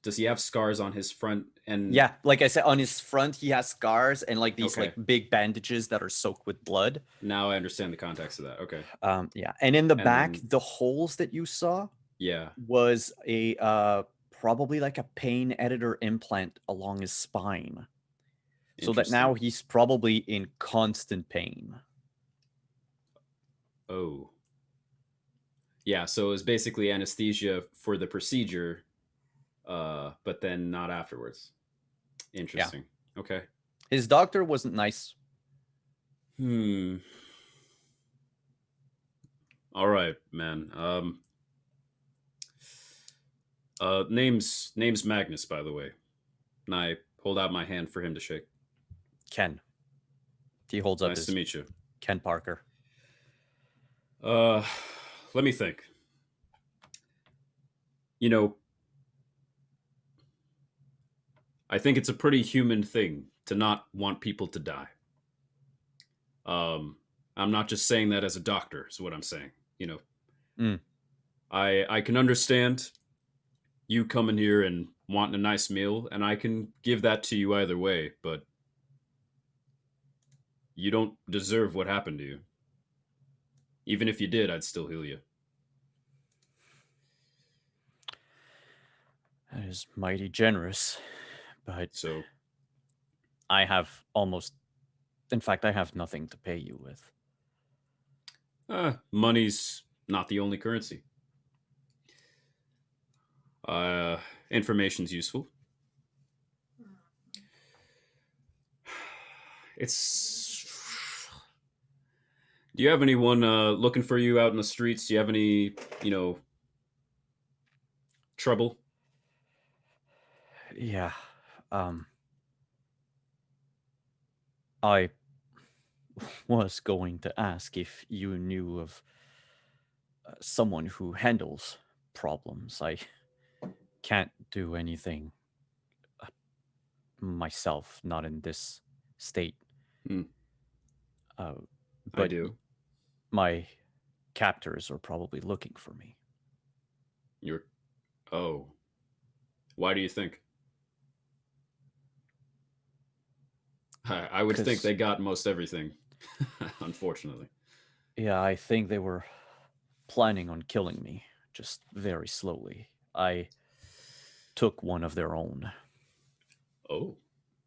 Does he have scars on his front? And yeah, like I said, on his front, he has scars and like these Okay. like big bandages that are soaked with blood. Now I understand the context of that. Okay. Yeah, and in the And back, then- the holes that you saw Yeah. was a probably like a pain editor implant along his spine. So that now Interesting. he's probably in constant pain. Oh. Yeah, so it was basically anesthesia for the procedure, but then not afterwards. Interesting. Okay. His doctor wasn't nice. All right, man. Name's Magnus, by the way. And I hold out my hand for him to shake. Ken. He holds up Nice his to meet you. Ken Parker. Let me think. I think it's a pretty human thing to not want people to die. I'm not just saying that as a doctor, is what I'm saying. I can understand you coming here and wanting a nice meal, and I can give that to you either way, but you don't deserve what happened to you. Even if you did, I'd still heal you. That is mighty generous, but So, I have almost... In fact, I have nothing to pay you with. money's not the only currency. Information's useful. It's. Do you have anyone looking for you out in the streets? Do you have any, trouble? Yeah. I was going to ask if you knew of someone who handles problems. I can't do anything myself, not in this state. Hmm, Uh, I but do. my captors are probably looking for me. You're. Oh. Why do you think? I would think Because, they got most everything, unfortunately. yeah, I think they were planning on killing me, just very slowly. I took one of their own. Oh.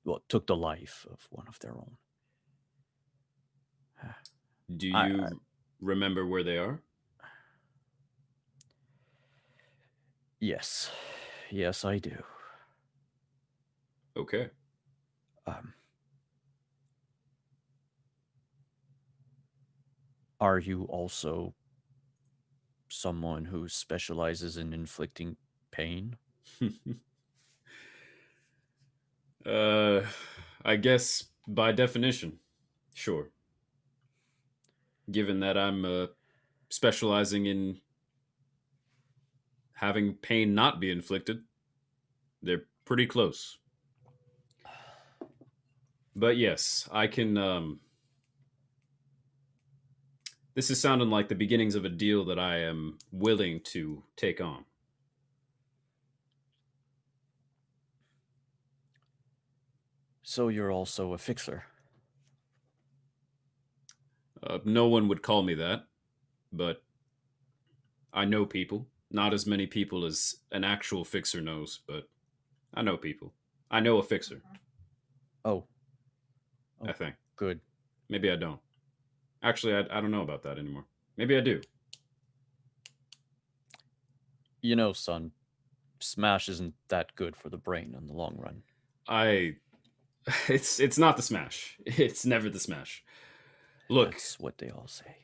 Well, took the life of one of their own. Do I you remember where they are? yes, yes, I do. Okay. Um, are you also someone who specializes in inflicting pain? uh, I guess by definition, sure. Given that I'm specializing in having pain not be inflicted, they're pretty close. But yes, I can. This is sounding like the beginnings of a deal that I am willing to take on. So you're also a fixer. No one would call me that, but I know people. Not as many people as an actual fixer knows, but I know people. I know a fixer, Oh, I oh, think. good. Maybe I don't. Actually, I don't know about that anymore. Maybe I do. You know, son, Smash isn't that good for the brain in the long run. I. It's not the smash. It's never the smash. Look, That's what they all say.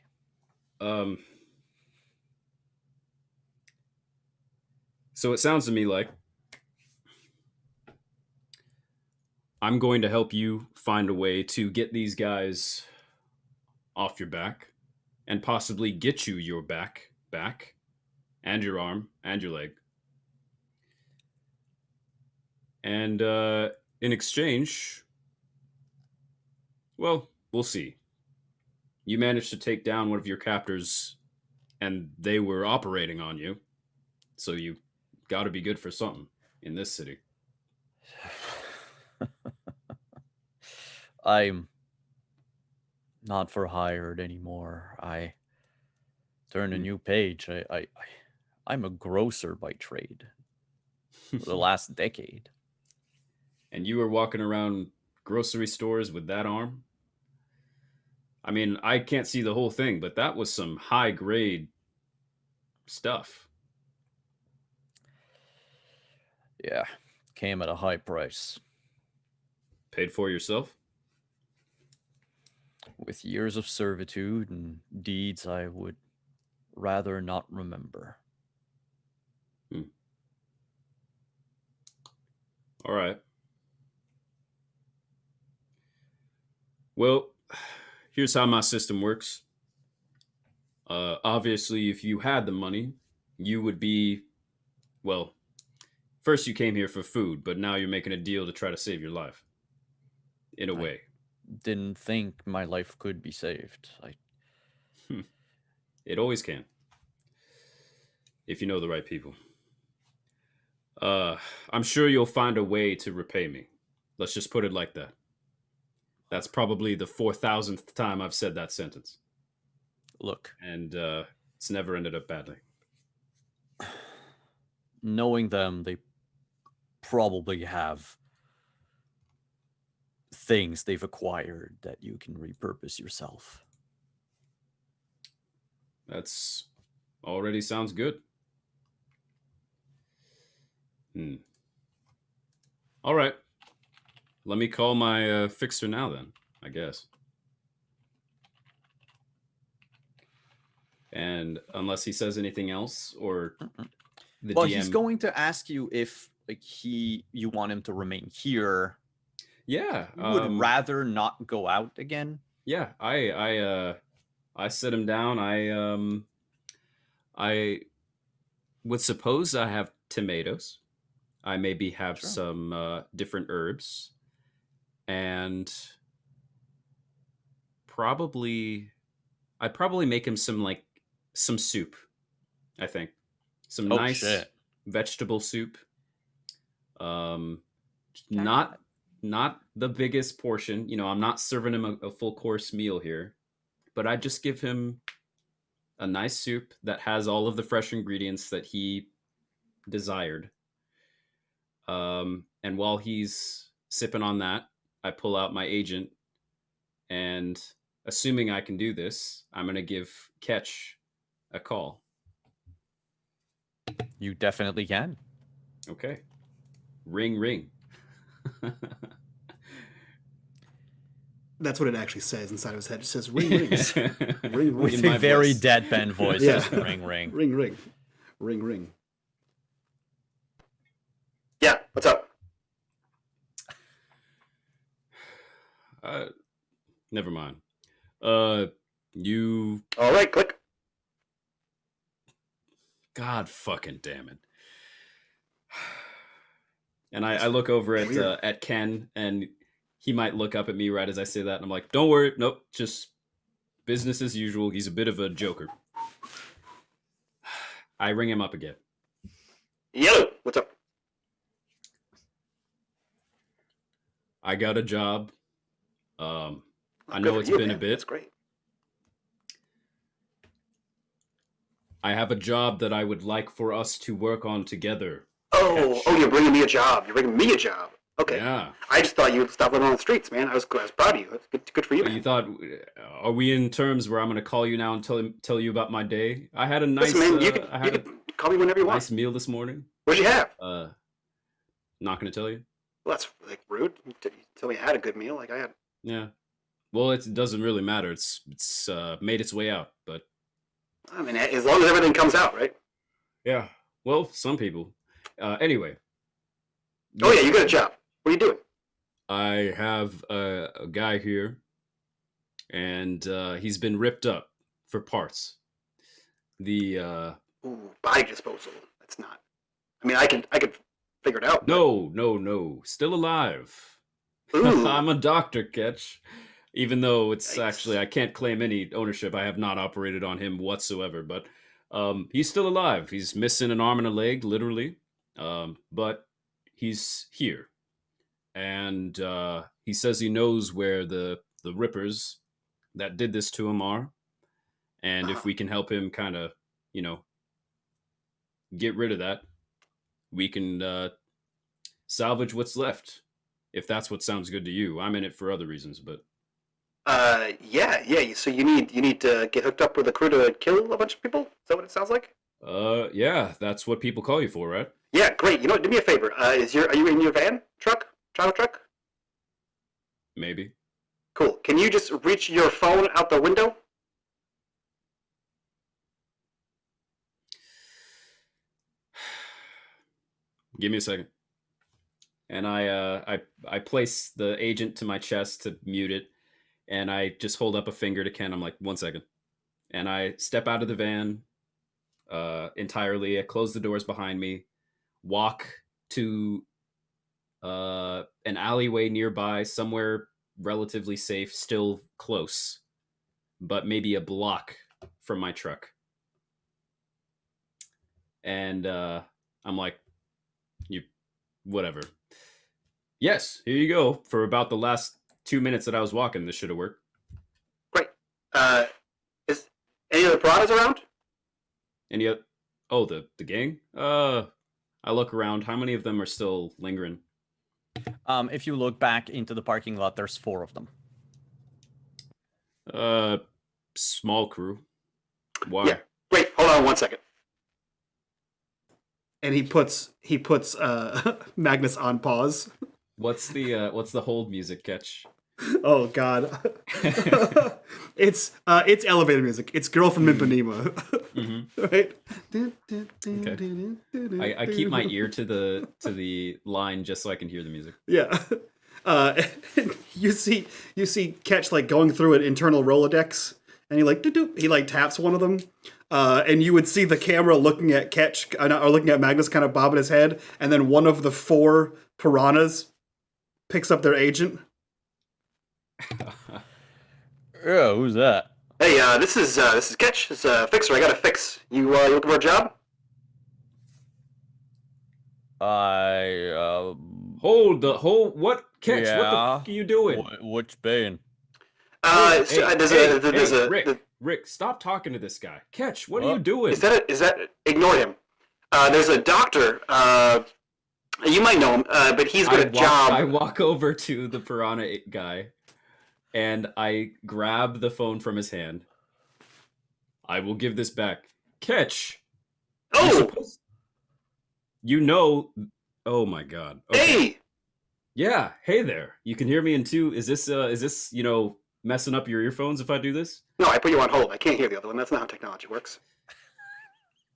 um. So it sounds to me like I'm going to help you find a way to get these guys off your back and possibly get you your back, and your arm and your leg. And in exchange, well, we'll see. You managed to take down one of your captors and they were operating on you. So you got to be good for something in this city. I'm not for hired anymore. I turned a Hmm. new page. I'm a grocer by trade for the last decade. And you were walking around grocery stores with that arm? I mean, I can't see the whole thing, but that was some high grade stuff. Yeah, came at a high price. Paid for yourself? With years of servitude and deeds I would rather not remember. Hmm. All right. Well, here's how my system works. Obviously, if you had the money, you would be, well, first you came here for food, but now you're making a deal to try to save your life. In a I way. didn't think my life could be saved. Hmm. It always can. If you know the right people. Uh, I'm sure you'll find a way to repay me. Let's just put it like that. That's probably the 4,000th time I've said that sentence. Look, And it's never ended up badly. knowing them, they probably have things they've acquired that you can repurpose yourself. That's already sounds good. All right. Let me call my fixer now then, I guess. And unless he says anything else, or the Well, DM... he's going to ask you if you want him to remain here. Yeah. You would rather not go out again? Yeah, I set him down. I would suppose I have tomatoes. I maybe have some different herbs, and I'd probably make him some soup. I think some nice vegetable soup. Not the biggest portion. You know, I'm not serving him a full course meal here, but I just give him a nice soup that has all of the fresh ingredients that he desired. And while he's sipping on that, I pull out my agent, and assuming I can do this, I'm going to give Ketch a call. You definitely can. Okay. Ring, ring. That's what it actually says inside of his head. It says ring, rings. Ring, ring. With a very deadpan voice. Yeah. Just ring, ring. Ring, ring. Ring, ring. Yeah, what's up? Never mind. You... All right, click. God fucking damn it. And I look over at Ken, and he might look up at me right as I say that, and I'm like, don't worry, nope, just business as usual. He's a bit of a joker. I ring him up again. Yo, what's up? I got a job. I know it's been a bit. That's great. I have a job that I would like for us to work on together. Oh, you're bringing me a job. You're bringing me a job. Okay. Yeah. I just thought you would stop living on the streets, man. I was proud of you. That's good for you. But you thought, are we in terms where I'm going to call you now and tell you about my day? I had a nice, Listen, man, you can call me whenever you want. Nice meal this morning. What'd you have? Not going to tell you. Well, that's like rude. You tell me I had a good meal. Like I had. Yeah. Well, it doesn't really matter. It's made its way out, but. I mean, as long as everything comes out, right? Yeah. Well, some people. Anyway. Oh yeah, you got a job. What are you doing? I have a guy here, and he's been ripped up for parts. The body disposal. That's not. I mean, I could figure it out. No. Still alive. I'm a doctor, Ketch. Even though it's actually, I can't claim any ownership. I have not operated on him whatsoever. But he's still alive. He's missing an arm and a leg, literally. But he's here. And he says he knows where the rippers that did this to him are. And if we can help him kind of, get rid of that, we can salvage what's left. If that's what sounds good to you. I'm in it for other reasons, but... Yeah. So you need to get hooked up with a crew to kill a bunch of people? Is that what it sounds like? Yeah, that's what people call you for, right? Yeah, great. You know what? Do me a favor. Are you in your van? Travel truck? Maybe. Cool. Can you just reach your phone out the window? Give me a second. And I place the agent to my chest to mute it, and I just hold up a finger to Ken. I'm like, 1 second. And I step out of the van entirely. I close the doors behind me, walk to an alleyway nearby, somewhere relatively safe, still close, but maybe a block from my truck. And I'm like, whatever. Yes, here you go. For about the last 2 minutes that I was walking, this should have worked. Great. Is any other piranhas around? Any other? Oh, the gang? I look around. How many of them are still lingering? If you look back into the parking lot, there's 4 of them. Small crew. Why? Yeah. Wait, hold on 1 second. and he puts Magnus on pause. What's the hold music catch? Oh God, it's elevator music. It's Girl from Ipanema, right? Okay. I keep my ear to the line just so I can hear the music. Yeah. You see Ketch like going through an internal Rolodex, and he like he like taps one of them, and you would see the camera looking at Ketch or looking at Magnus, kind of bobbing his head, and then one of the 4 piranhas picks up their agent. Yeah, who's that? Hey, this is Ketch. This is Fixer. I got a fix. You looking for a job? What catch? Yeah. What the fuck are you doing? What's been? Rick, stop talking to this guy. Catch, what are you doing? Is that ignore him? There's a doctor. You might know him, but he's got a job. I walk over to the piranha guy, and I grab the phone from his hand. I will give this back. Catch. Oh. Oh my God. Okay. Hey. Yeah. Hey there. You can hear me in 2. Is this messing up your earphones if I do this? No, I put you on hold. I can't hear the other one. That's not how technology works.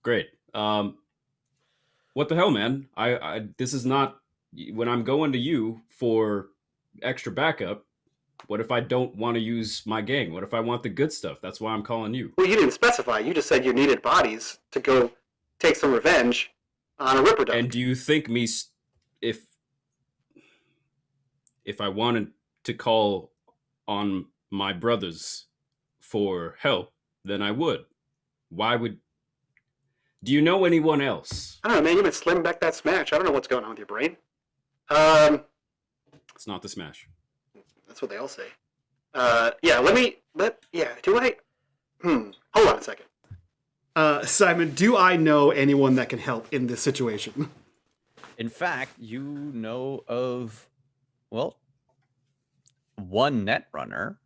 Great. What the hell, man? This is not when I'm going to you for extra backup. What if I don't want to use my gang? What if I want the good stuff? That's why I'm calling you. Well, you didn't specify. You just said you needed bodies to go take some revenge on a Ripper Duck. And do you think if I wanted to call on my brothers for help, then I would? Why would? Do you know anyone else? I don't know, man. You've been slimming back that smash. I don't know what's going on with your brain. It's not the smash. That's what they all say. Hold on a second. Simon, do I know anyone that can help in this situation? In fact, you know of, well, one netrunner.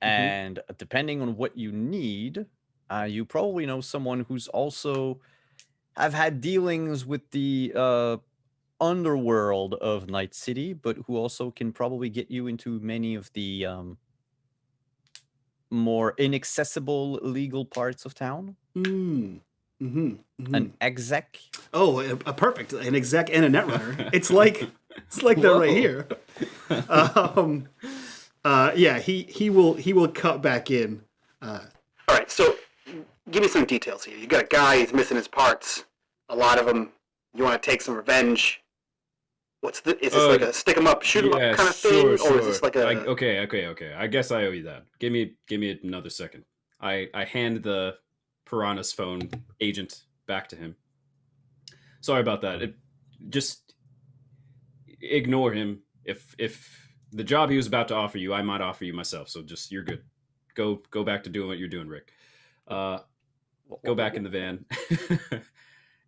And depending on what you need, you probably know someone who's also have had dealings with the underworld of Night City, but who also can probably get you into many of the more inaccessible legal parts of town. An exec. Oh, a perfect, an exec and a netrunner. It's like they're right here. Yeah, he will cut back in. All right, so give me some details here. You got a guy, he's missing his parts. A lot of them. You want to take some revenge. Is this like a stick 'em up, shoot 'em up kind of thing, or is this like a? Okay. I guess I owe you that. Give me another second. I hand the piranha's phone agent back to him. Sorry about that. Just ignore him. If the job he was about to offer you, I might offer you myself. So just you're good. Go back to doing what you're doing, Rick. Go back in the van,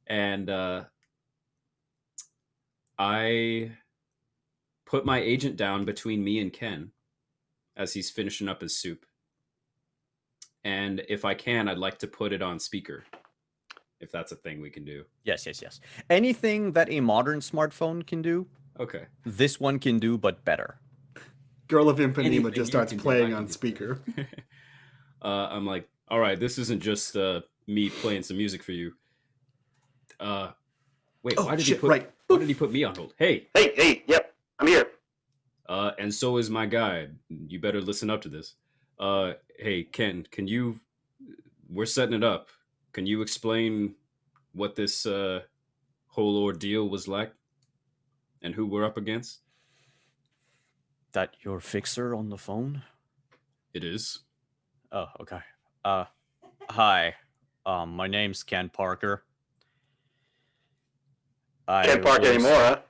and I put my agent down between me and Ken as he's finishing up his soup. And if I can, I'd like to put it on speaker, if that's a thing we can do. Yes. Anything that a modern smartphone can do, okay, this one can do, but better. Girl of Ipanema just you starts can do, playing I on can do. speaker. I'm like, all right, this isn't just me playing some music for you. Wait, Oh, why did shit, why did he put me on hold? Hey, Yep, I'm here. and so is my guy. You better listen up to this. Hey, Ken, we're setting it up. Can you explain what this whole ordeal was like and who we're up against? That your fixer on the phone? It is. Oh, okay. Hi. My name's Ken Parker. Can't park anymore, huh?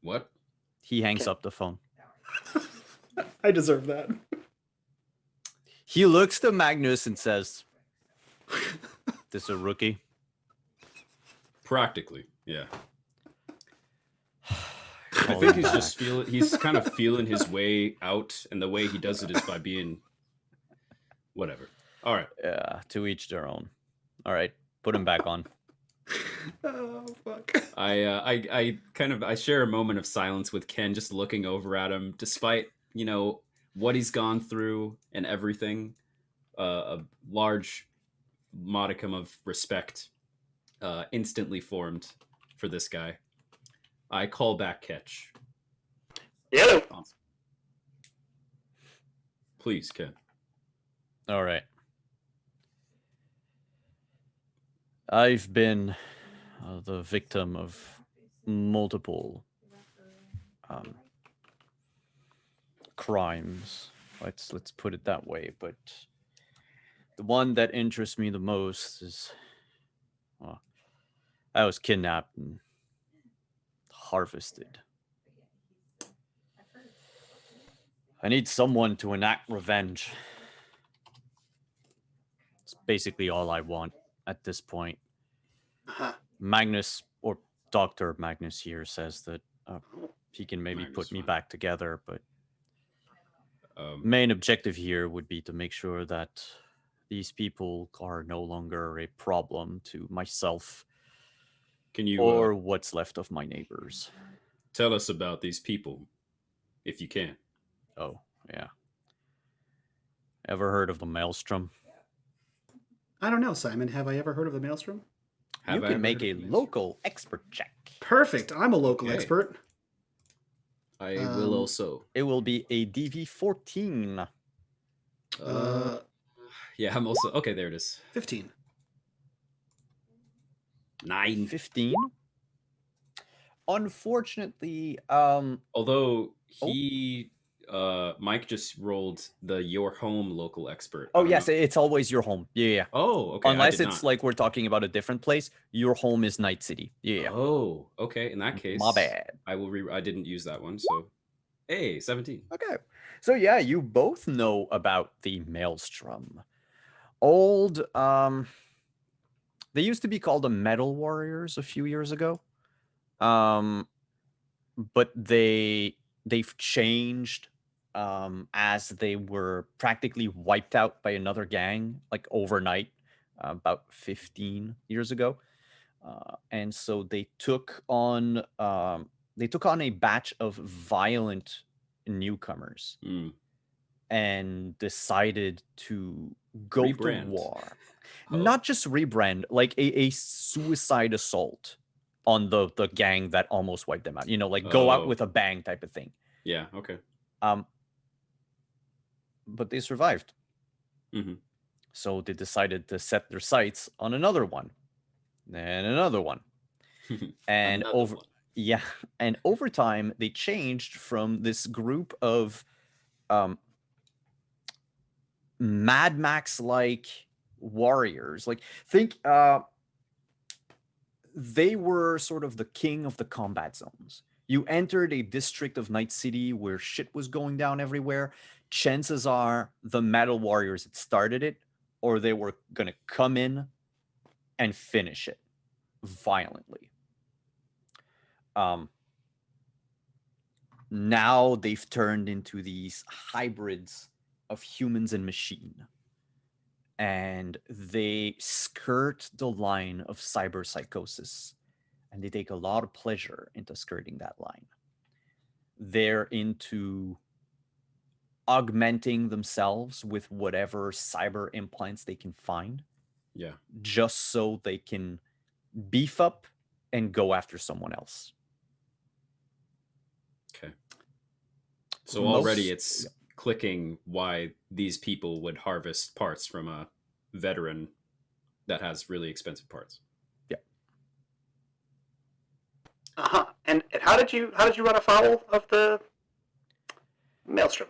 What? He hangs up the phone. I deserve that. He looks to Magnus and says, "This a rookie?" Practically, yeah. I think he's just he's kind of feeling his way out, and the way he does it is by being whatever. All right. Yeah, to each their own. All right, put him back on. Oh fuck. I share a moment of silence with Ken, just looking over at him, despite what he's gone through and everything. A large modicum of respect instantly formed for this guy. I call back Ketch. Yeah. Please, Ken. All right. I've been the victim of multiple crimes. Let's put it that way. But the one that interests me the most is, well, I was kidnapped and harvested. I need someone to enact revenge. It's basically all I want at this point. Uh-huh. Magnus, or Dr. Magnus here, says that he can maybe put me back together, but main objective here would be to make sure that these people are no longer a problem to myself or what's left of my neighbors. Tell us about these people, if you can. Oh, yeah. Ever heard of the Maelstrom? I don't know, Simon. Have I ever heard of the Maelstrom? You can make a local expert check. Perfect. I'm a local expert. I will also. It will be a DV14. Yeah, I'm also. Okay, there it is. 15. 9. 15. Unfortunately, although he Mike just rolled the your home local expert. Oh yes, it's always your home. Yeah. Oh, okay. Unless it's like we're talking about a different place, your home is Night City. Yeah. Oh, okay. In that case, my bad. I will I didn't use that one, so 17. Okay. So yeah, you both know about the Maelstrom. Old they used to be called the Metal Warriors a few years ago. But they've changed as they were practically wiped out by another gang like overnight about 15 years ago. And so they took on a batch of violent newcomers and decided to go to war. Not just rebrand, like a suicide assault on the gang that almost wiped them out. Go out with a bang type of thing. Yeah, okay. But they survived. Mm-hmm. So they decided to set their sights on another one. And another one. And and over time they changed from this group of Mad Max like warriors. Like think they were sort of the king of the combat zones. You entered a district of Night City where shit was going down everywhere. Chances are the Metal Warriors had started it, or they were going to come in and finish it violently. Now they've turned into these hybrids of humans and machine. And they skirt the line of cyberpsychosis, and they take a lot of pleasure into skirting that line. They're into augmenting themselves with whatever cyber implants they can find. Yeah. Just so they can beef up and go after someone else. Okay. So already it's clicking why these people would harvest parts from a veteran that has really expensive parts. Yeah. Uh-huh. And how did you run afoul of the Maelstrom?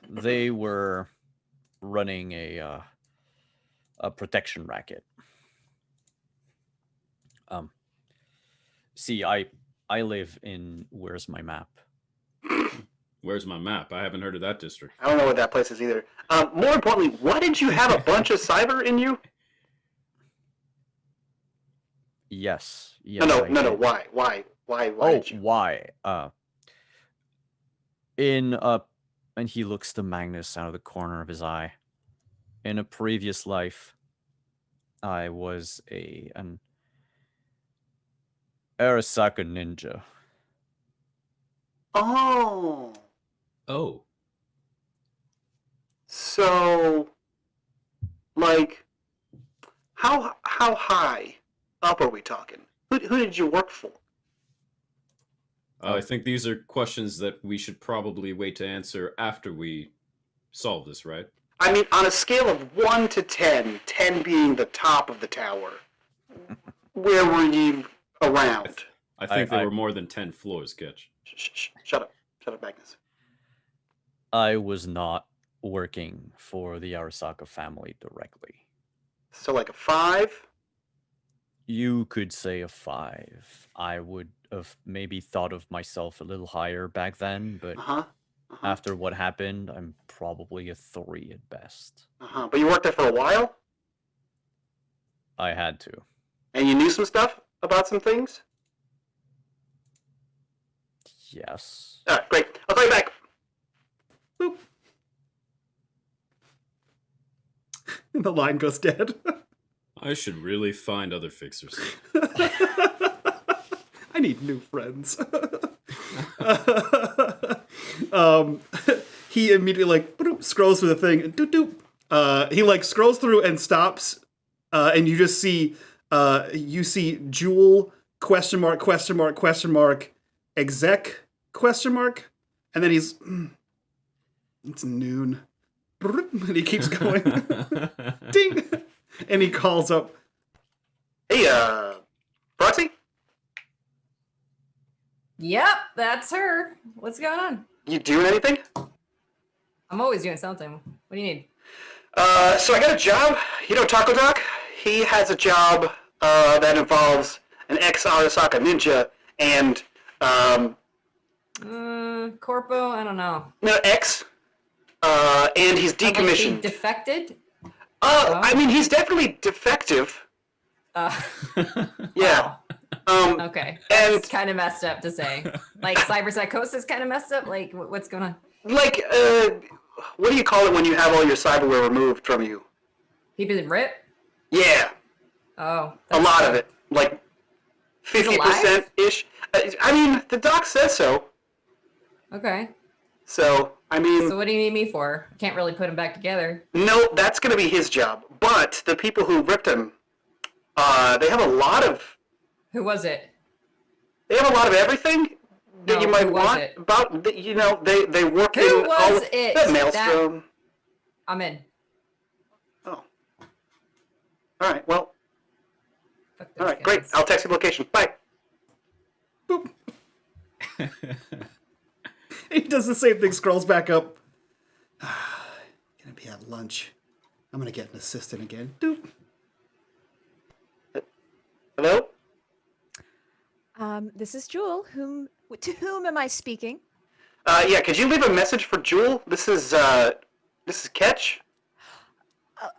They were running a protection racket. See, I live in, where's my map? Where's my map? I haven't heard of that district. I don't know what that place is either. More importantly, why did you have a bunch of cyber in you? Yes. No. Why? Did you? Why? And he looks to Magnus out of the corner of his eye. In a previous life, I was an Arasaka ninja. Oh. Oh, So, like, how high up are we talking? Who did you work for? I think these are questions that we should probably wait to answer after we solve this, right? I mean, on a scale of 1 to 10, 10 being the top of the tower, where were you around? I think there were more than 10 floors, Ketch. Shut up. Shut up, Magnus. I was not working for the Arasaka family directly. So, like a 5? You could say a 5. I would have maybe thought of myself a little higher back then, but after what happened, I'm probably a 3 at best. But you worked there for a while? I had to. And you knew some stuff about some things? Yes. Alright, great. I'll call you back. Boop. And the line goes dead. I should really find other fixers. I need new friends. He immediately scrolls through the thing and he scrolls through and stops, and you just see Jewel ? Exec ? And then he's it's noon. And he keeps going. Ding. And he calls up, Hey, Proxy? Yep, that's her. What's going on? You doing anything? I'm always doing something. What do you need? So I got a job. You know Taco Doc? He has a job that involves an ex-Arasaka ninja and, Corpo? I don't know. no, ex. And he's Like he decommissioned. defected? I mean, he's definitely defective. Yeah. Okay. And That's kind of messed up to say. Like cyberpsychosis kind of messed up? Like what's going on? like, what do you call it when you have all your cyberware removed from you? He didn't rip? Yeah, Oh. a lot of it, like He's alive? 50%-ish. I mean, the doc says so. Okay. So, I mean, So what do you need me for? Can't really put him back together. no, that's going to be his job. But the people who ripped him, they have a lot of Who was it? everything that No, you might who was want it? about. You know, they work Who in was all it? that maelstrom. I'm in. Oh, all right. Well, Fuck all those right, great. guys. I'll text you the location. Bye. boop. He does the same thing, scrolls back up. Gonna be at lunch. I'm gonna get an assistant again. Doop. Hello. This is Jewel. To whom am I speaking? Yeah. Could you leave a message for Jewel? This is Ketch.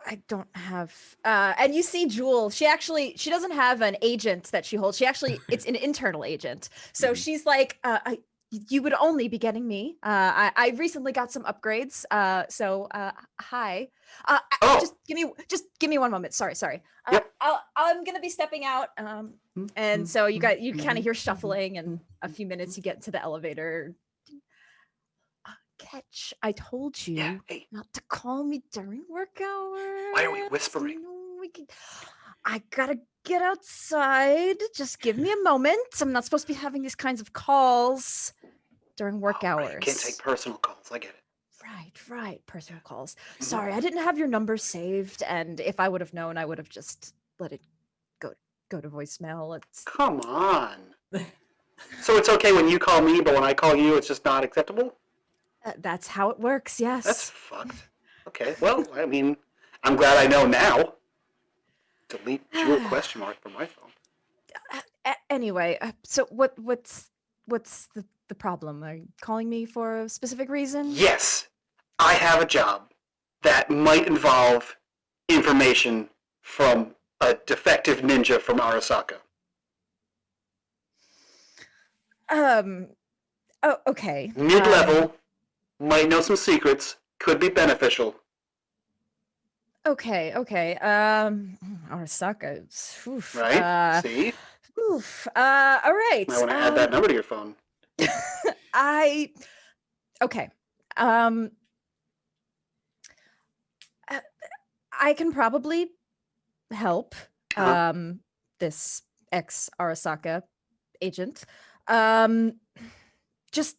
I don't have. And you see Jewel. She doesn't have an agent that she holds. It's an internal agent. So she's like, you would only be getting me. I recently got some upgrades. So hi. Just give me one moment. Sorry. Yep. I'm gonna be stepping out. And so you kind of hear shuffling, and a few minutes you get into the elevator. Ketch, I told you Yeah. Hey. not to call me during work hours. Why are we whispering? I gotta get outside. Just give me a moment. I'm not supposed to be having these kinds of calls during work hours. Right. Can't take personal calls. I get it. Right. Personal calls. Sorry, I didn't have your number saved, and if I would have known, I would have just let it go to voicemail. Come on. So it's okay when you call me, but when I call you, it's just not acceptable? That's how it works. Yes. That's fucked. Okay, well, I mean, I'm glad I know now. Delete Jewel ? From my phone. Anyway, so what's the problem? Are you calling me for a specific reason? Yes, I have a job that might involve information from a defective ninja from Arasaka. Oh, okay. Mid-level, might know some secrets, could be beneficial. Okay. Arasaka. Oof. Right? See? Oof. All right. I want to add that number to your phone. Okay. I can probably help this ex Arasaka agent. Just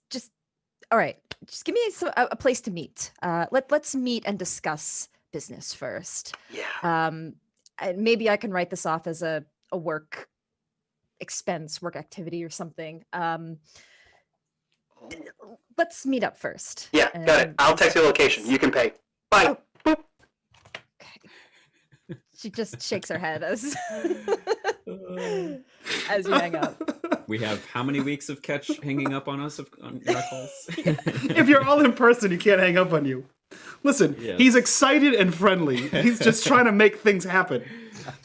all right. Just give me a place to meet. Let's meet and discuss business first. Yeah. Maybe I can write this off as a work expense, work activity or something. Let's meet up first. Yeah, got it. I'll text your location. You can pay. Bye. Oh. Okay. She just shakes her head as as you hang up. We have how many weeks of Catch hanging up on us on our calls? If you're all in person, he can't hang up on you. Listen, he's excited and friendly. He's just trying to make things happen.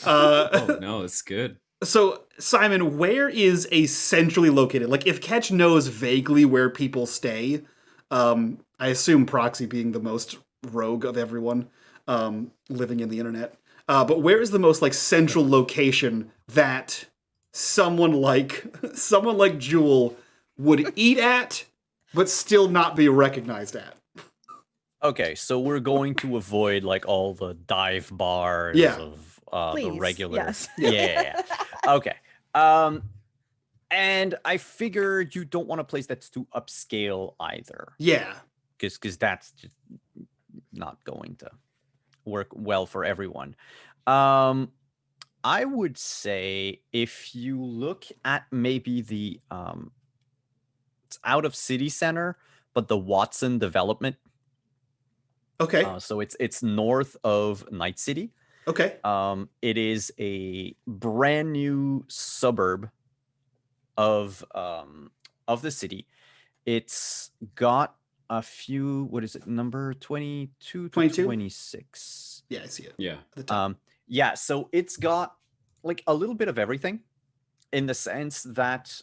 Oh, no, it's good. So, Simon, where is a centrally located? Like, if Ketch knows vaguely where people stay, I assume Proxy being the most rogue of everyone living in the internet. But where is the most like central location that someone like Jewel would eat at, but still not be recognized at? Okay, so we're going to avoid like all the dive bars of the regular. Yes. Yeah. Okay. And I figured you don't want a place that's too upscale either. Yeah. Because that's just not going to work well for everyone. I would say if you look at maybe the it's out of city center, but the Watson development. Okay. So it's north of Night City. Okay. It is a brand new suburb of the city. It's got a few, what is it, number 22 to 26. Yeah, I see it. Yeah. Yeah, so it's got like a little bit of everything in the sense that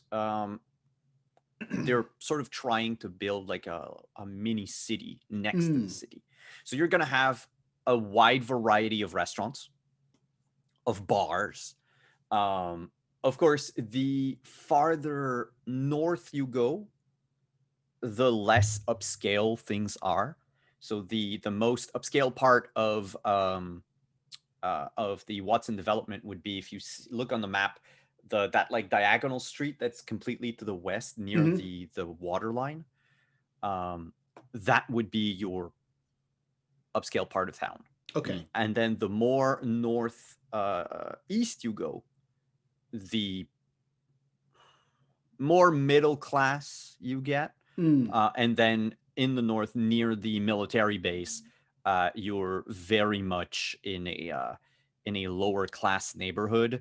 they're sort of trying to build like a mini city next to the city. So you're going to have a wide variety of restaurants, of bars. Of course, the farther north you go, the less upscale things are. So the most upscale part of the Watson development would be, if you look on the map, that like diagonal street that's completely to the west near the water line. That would be your upscale part of town. Okay. And then the more north east you go, the more middle class you get. And then in the north near the military base, you're very much in a lower class neighborhood.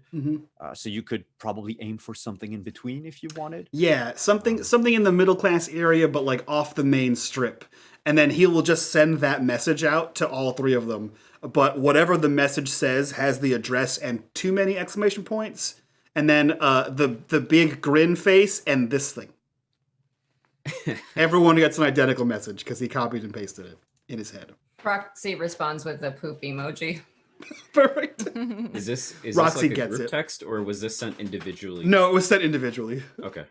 So you could probably aim for something in between if you wanted. Yeah, something in the middle class area, but like off the main strip. And then he will just send that message out to all three of them. But whatever the message says has the address and too many exclamation points. And then the big grin face and this thing. Everyone gets an identical message because he copied and pasted it in his head. Proxy responds with the poop emoji. Perfect. Is this Roxy like a gets group it. text, or was this sent individually? No, it was sent individually. Okay.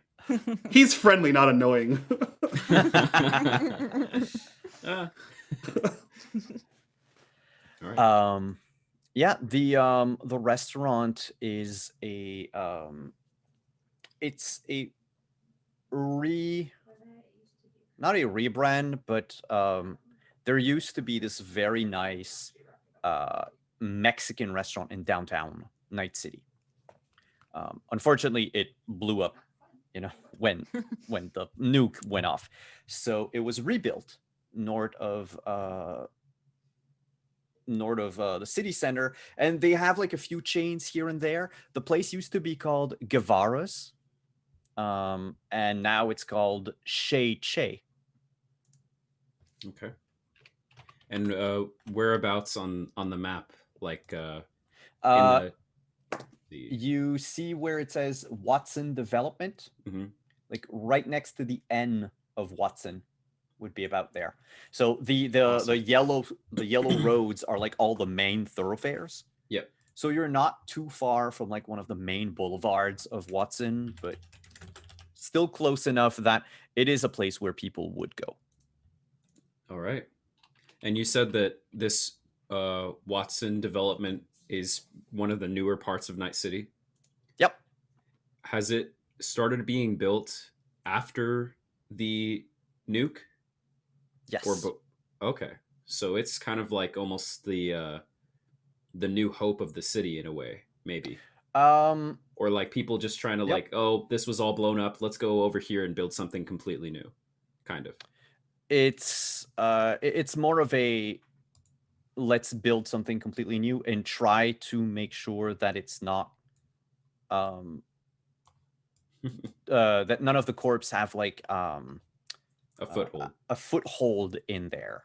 He's friendly, not annoying. All right. Yeah, the restaurant is a it's a not a rebrand, but there used to be this very nice Mexican restaurant in downtown Night City. Unfortunately, it blew up, when the nuke went off. So it was rebuilt north of the city center, and they have like a few chains here and there. The place used to be called Guevara's, and now it's called Che Che. Okay. And whereabouts on the map, like you see where it says Watson Development, like right next to the N of Watson. would be about there. So the yellow roads are like all the main thoroughfares. Yep. So you're not too far from like one of the main boulevards of Watson, but still close enough that it is a place where people would go. All right. And you said that this Watson development is one of the newer parts of Night City. Yep. Has it started being built after the nuke? Yes. Okay. So it's kind of like almost the new hope of the city in a way, maybe. Or like people just trying to like, oh, this was all blown up. Let's go over here and build something completely new, kind of. It's more of a let's build something completely new and try to make sure that it's not that none of the corps have like a foothold. A foothold in there.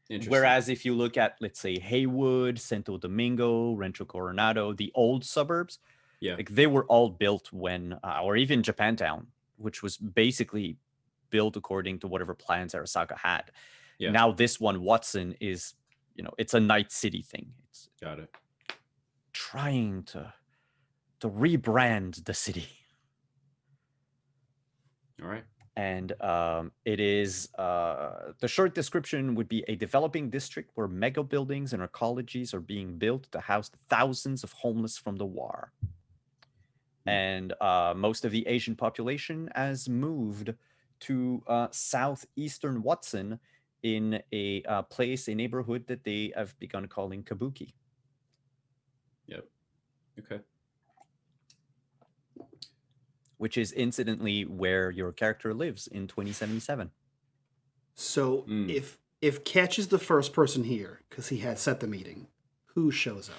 Interesting. Whereas if you look at, let's say, Haywood, Santo Domingo, Rancho Coronado, the old suburbs, like they were all built when, or even Japantown, which was basically built according to whatever plans Arasaka had. Yeah. Now this one, Watson, is, it's a Night City thing. It's got it. Trying to rebrand the city. All right. And it is, the short description would be a developing district where mega buildings and ecologies are being built to house thousands of homeless from the war. And most of the Asian population has moved to southeastern Watson in a neighborhood that they have begun calling Kabuki. Yep. Okay. Which is incidentally where your character lives in 2077. So if Ketch is the first person here, because he had set the meeting, who shows up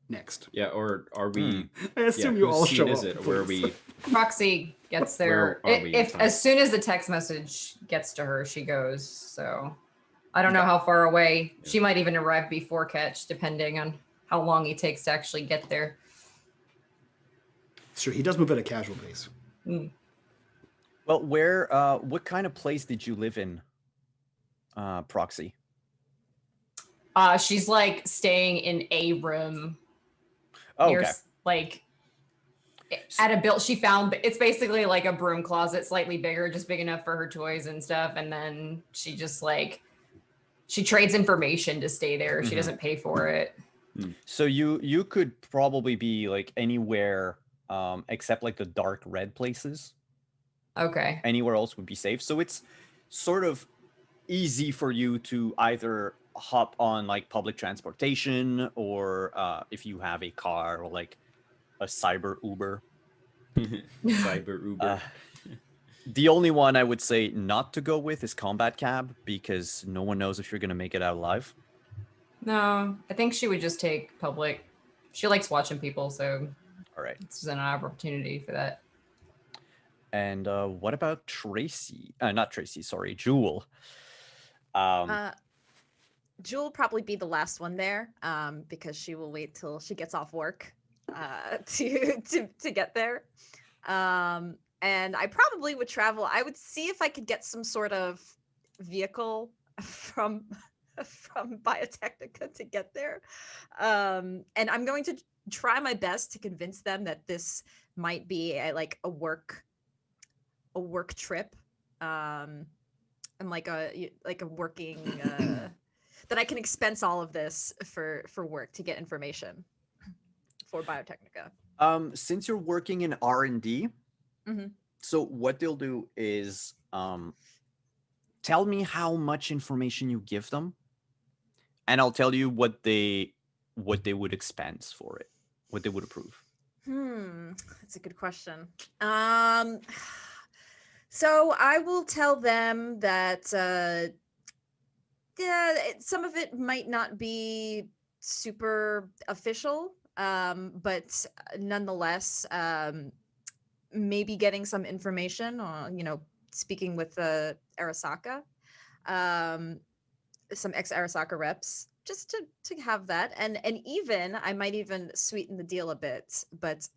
next? Yeah, or are we... I assume you all show up. Is it? Or where are we... Proxy gets there. If as soon as the text message gets to her, she goes. So I don't know how far away. Yeah. She might even arrive before Ketch, depending on how long he takes to actually get there. Sure, he does move at a casual pace. Well, what kind of place did you live in, Proxy? She's like staying in a room. Okay. Like at a build, she found it's basically like a broom closet, slightly bigger, just big enough for her toys and stuff. And then she just she trades information to stay there. She doesn't pay for it. So you could probably be like anywhere. Except like the dark red places. Okay. Anywhere else would be safe. So it's sort of easy for you to either hop on like public transportation or if you have a car or like a cyber Uber. Cyber Uber. The only one I would say not to go with is Combat Cab because no one knows if you're going to make it out alive. No, I think she would just take public. She likes watching people, so... All right. This is an opportunity for that. And what about Tracy? Not Tracy, sorry, Jewel. Jewel will probably be the last one there because she will wait till she gets off work to get there. And I probably would travel. I would see if I could get some sort of vehicle from Biotechnica to get there. And I'm going to try my best to convince them that this might be a work trip, and like a working that I can expense all of this for work to get information for Biotechnica. Since you're working in R&D, so what they'll do is tell me how much information you give them, and I'll tell you what they would expense for it. What they would approve. That's a good question. So I will tell them that some of it might not be super official, but nonetheless, maybe getting some information on, speaking with Arasaka, some ex-Arasaka reps. Just to have that, and even I might even sweeten the deal a bit, but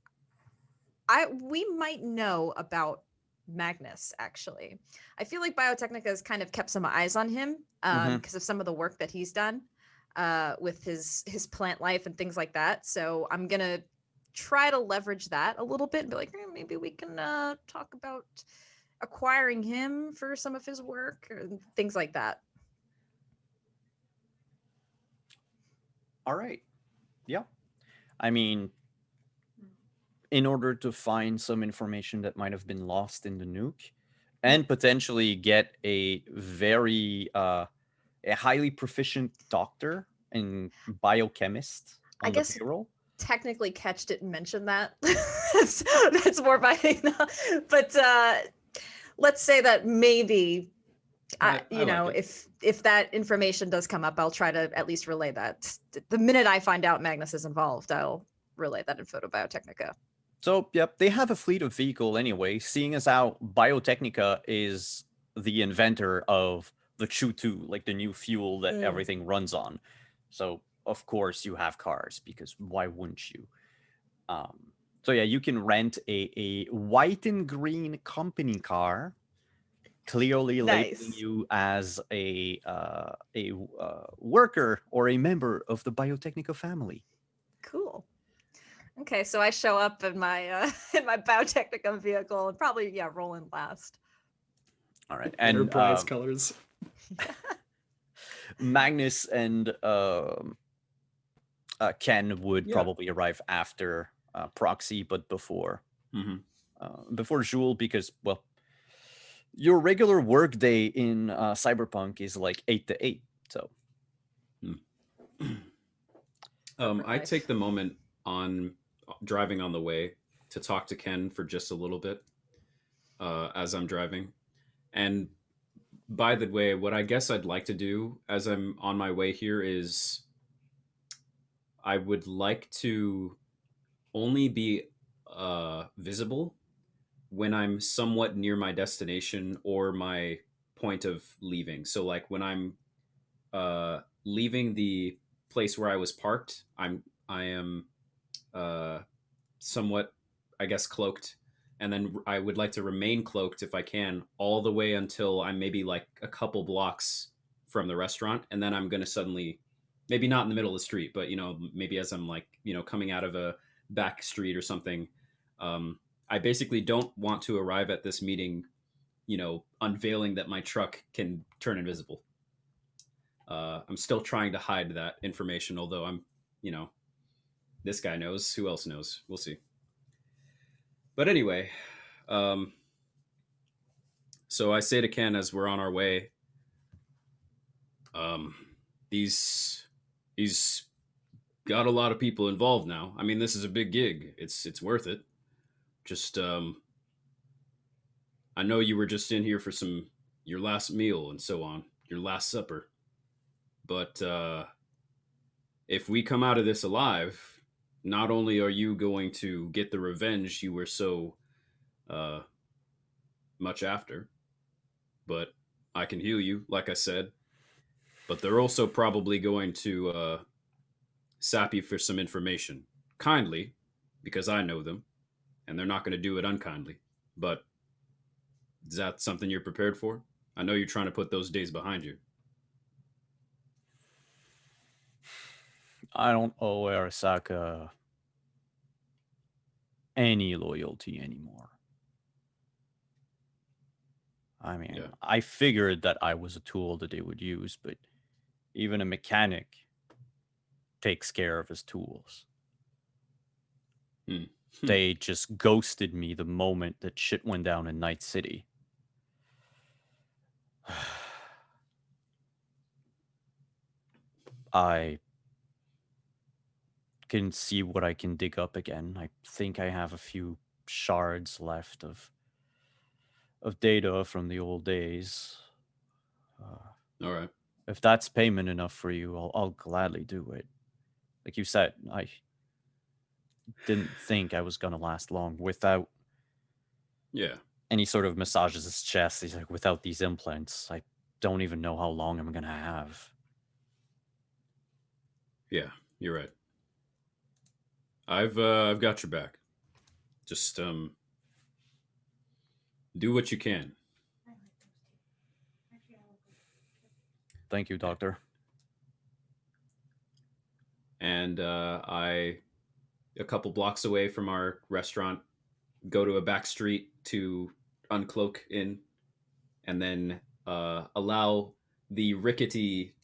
we might know about Magnus, actually. I feel like Biotechnica has kind of kept some eyes on him because of some of the work that he's done with his plant life and things like that. So I'm going to try to leverage that a little bit and be like, maybe we can talk about acquiring him for some of his work or things like that. All right. Yeah. I mean, in order to find some information that might have been lost in the nuke and potentially get a very a highly proficient doctor and biochemist on the payroll. Technically Ketch didn't mention that. that's more by but let's say that maybe if that information does come up, I'll try to at least relay that. The minute I find out Magnus is involved, I'll relay that info to Biotechnica. So, yep, they have a fleet of vehicle anyway, seeing as how Biotechnica is the inventor of the Chu-2, like the new fuel that everything runs on. So, of course, you have cars, because why wouldn't you? So, yeah, you can rent a white and green company car, clearly labeling you as a worker or a member of the Biotechnica family. Cool. Okay, so I show up in my in my Biotechnica vehicle and probably roll in last. All right, and Enterprise colors. Magnus and Ken would probably arrive after Proxy, but before Jules, because your regular work day in Cyberpunk is like 8 to 8. So, I take the moment on driving on the way to talk to Ken for just a little bit as I'm driving. And by the way, what I guess I'd like to do as I'm on my way here is I would like to only be visible when I'm somewhat near my destination or my point of leaving. So like when I'm leaving the place where I was parked, I am somewhat, I guess, cloaked, and then I would like to remain cloaked if I can all the way until I'm maybe like a couple blocks from the restaurant, and then I'm going to suddenly, maybe not in the middle of the street, but maybe as I'm like coming out of a back street or something. I basically don't want to arrive at this meeting unveiling that my truck can turn invisible. I'm still trying to hide that information, although I'm this guy knows. Who else knows? We'll see. But anyway, so I say to Ken as we're on our way, he's got a lot of people involved now. I mean, this is a big gig. It's worth it. Just I know you were just in here for your last meal and so on, your last supper. But if we come out of this alive, not only are you going to get the revenge you were so much after, but I can heal you, like I said. But they're also probably going to sap you for some information. Kindly, because I know them, and they're not going to do it unkindly. But is that something you're prepared for? I know you're trying to put those days behind you. I don't owe Arasaka any loyalty anymore. I mean, I figured that I was a tool that they would use, but even a mechanic takes care of his tools. They just ghosted me the moment that shit went down in Night City. I can see what I can dig up again. I think I have a few shards left of data from the old days. All right. If that's payment enough for you, I'll gladly do it. Like you said, I didn't think I was gonna last long without. Yeah. And he sort of massages his chest. He's like, without these implants, I don't even know how long I'm gonna have. Yeah, you're right. I've got your back. Just Do what you can. Thank you, Doctor. And a couple blocks away from our restaurant, go to a back street to uncloak in, and then allow the rickety,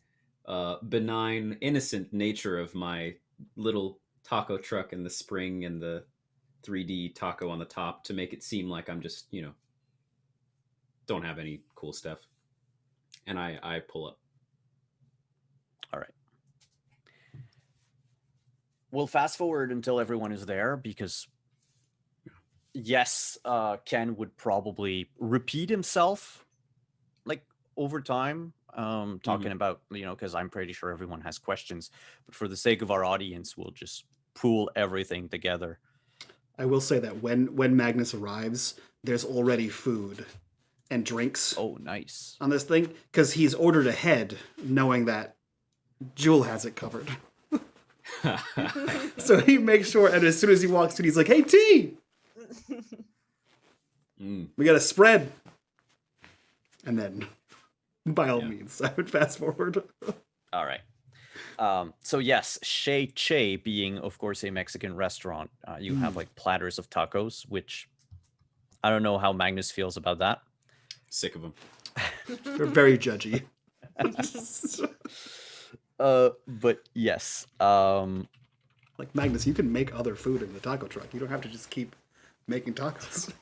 benign, innocent nature of my little taco truck in the spring and the 3D taco on the top to make it seem like I'm just, don't have any cool stuff. And I pull up. All right. We'll fast forward until everyone is there because, yes, Ken would probably repeat himself like over time, talking about, because I'm pretty sure everyone has questions. But for the sake of our audience, we'll just pool everything together. I will say that when Magnus arrives, there's already food and drinks. Oh, nice. On this thing, because he's ordered ahead, knowing that Jewel has it covered. So he makes sure, and as soon as he walks in, he's like, "Hey, T, we got a spread." And then, by all means, I would fast forward. All right. So yes, Chez Che being, of course, a Mexican restaurant, you have like platters of tacos, which I don't know how Magnus feels about that. Sick of them. They're very judgy. But yes. Like, Magnus, you can make other food in the taco truck. You don't have to just keep making tacos.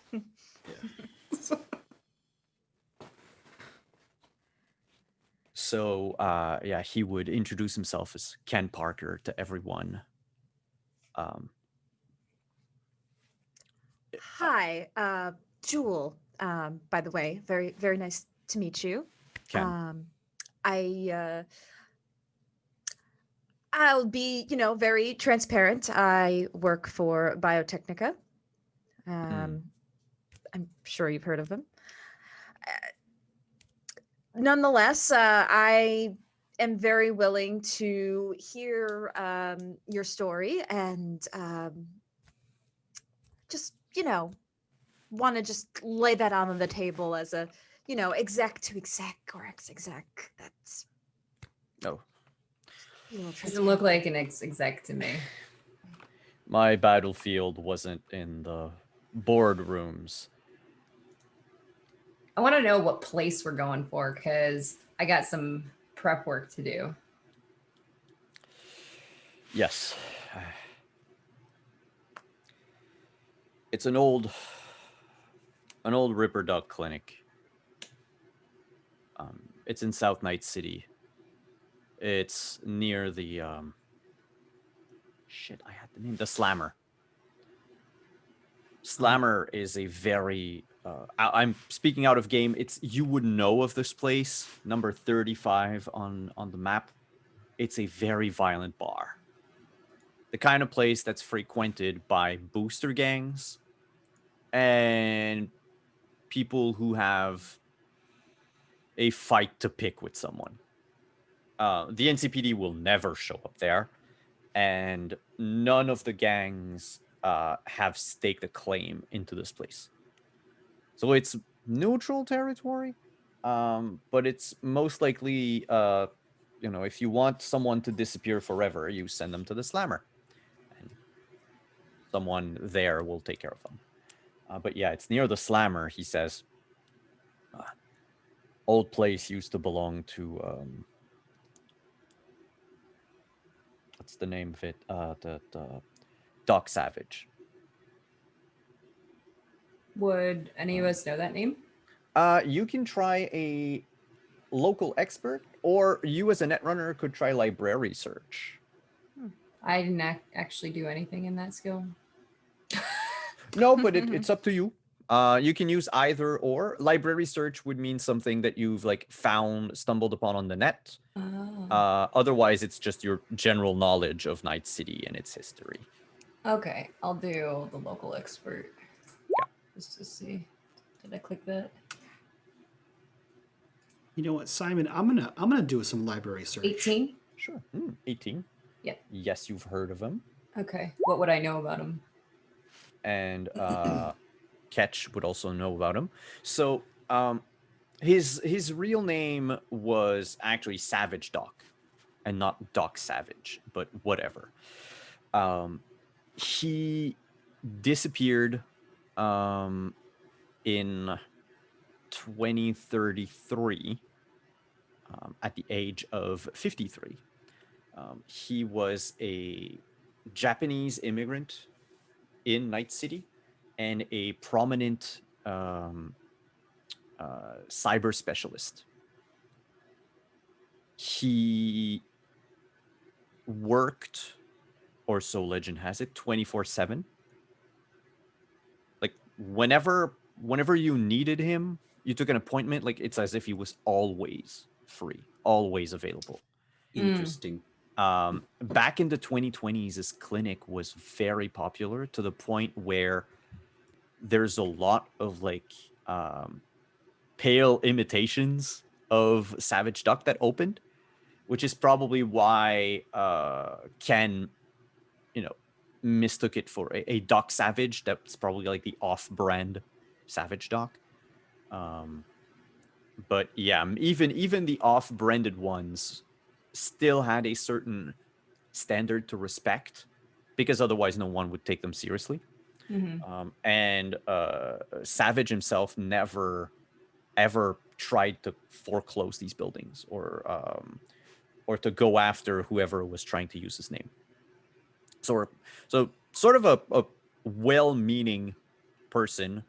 So, yeah, he would introduce himself as Ken Parker to everyone. Hi, Jewel. By the way, very, very nice to meet you. Ken. I'll be, very transparent. I work for Biotechnica. I'm sure you've heard of them. Nonetheless, I am very willing to hear your story and just, want to just lay that out on the table as a, exec to exec or ex-exec. That's... Oh. Doesn't look like an exec to me. My battlefield wasn't in the boardrooms. I want to know what place we're going for because I got some prep work to do. Yes. It's an old Ripper Duck clinic. It's in South Night City. It's near the shit, I had the name. The Slammer. Slammer is a very I'm speaking out of game. You would know of this place, number 35 on the map. It's a very violent bar. The kind of place that's frequented by booster gangs and people who have a fight to pick with someone. The NCPD will never show up there, and none of the gangs have staked a claim into this place. So it's neutral territory, but it's most likely, if you want someone to disappear forever, you send them to the Slammer, and someone there will take care of them. But yeah, it's near the Slammer, he says. Old place used to belong to... what's the name of it? The Doc Savage. Would any of us know that name? You can try a local expert, or you as a netrunner could try library search. I didn't actually do anything in that skill. No, but it's up to you. You can use either or. Library search would mean something that you've stumbled upon on the net. Oh. Otherwise, it's just your general knowledge of Night City and its history. Okay, I'll do the local expert. Yeah. Just to see. Did I click that? You know what, Simon? I'm gonna do some library search. 18? Sure. 18. Yeah. Yes, you've heard of him. Okay. What would I know about him? And Ketch would also know about him. So his real name was actually Savage Doc, and not Doc Savage, but whatever. He disappeared in 2033 at the age of 53. He was a Japanese immigrant in Night City and a prominent cyber specialist. He worked, or so legend has it, 24/7. Like whenever you needed him, you took an appointment, like it's as if he was always free, always available. Interesting. Back in the 2020s, his clinic was very popular to the point where there's a lot of like pale imitations of Savage Duck that opened, which is probably why Ken, mistook it for a Doc Savage. That's probably like the off-brand Savage Doc. But yeah, even the off-branded ones still had a certain standard to respect, because otherwise no one would take them seriously. And Savage himself never ever tried to foreclose these buildings or to go after whoever was trying to use his name. So sort of a well-meaning person,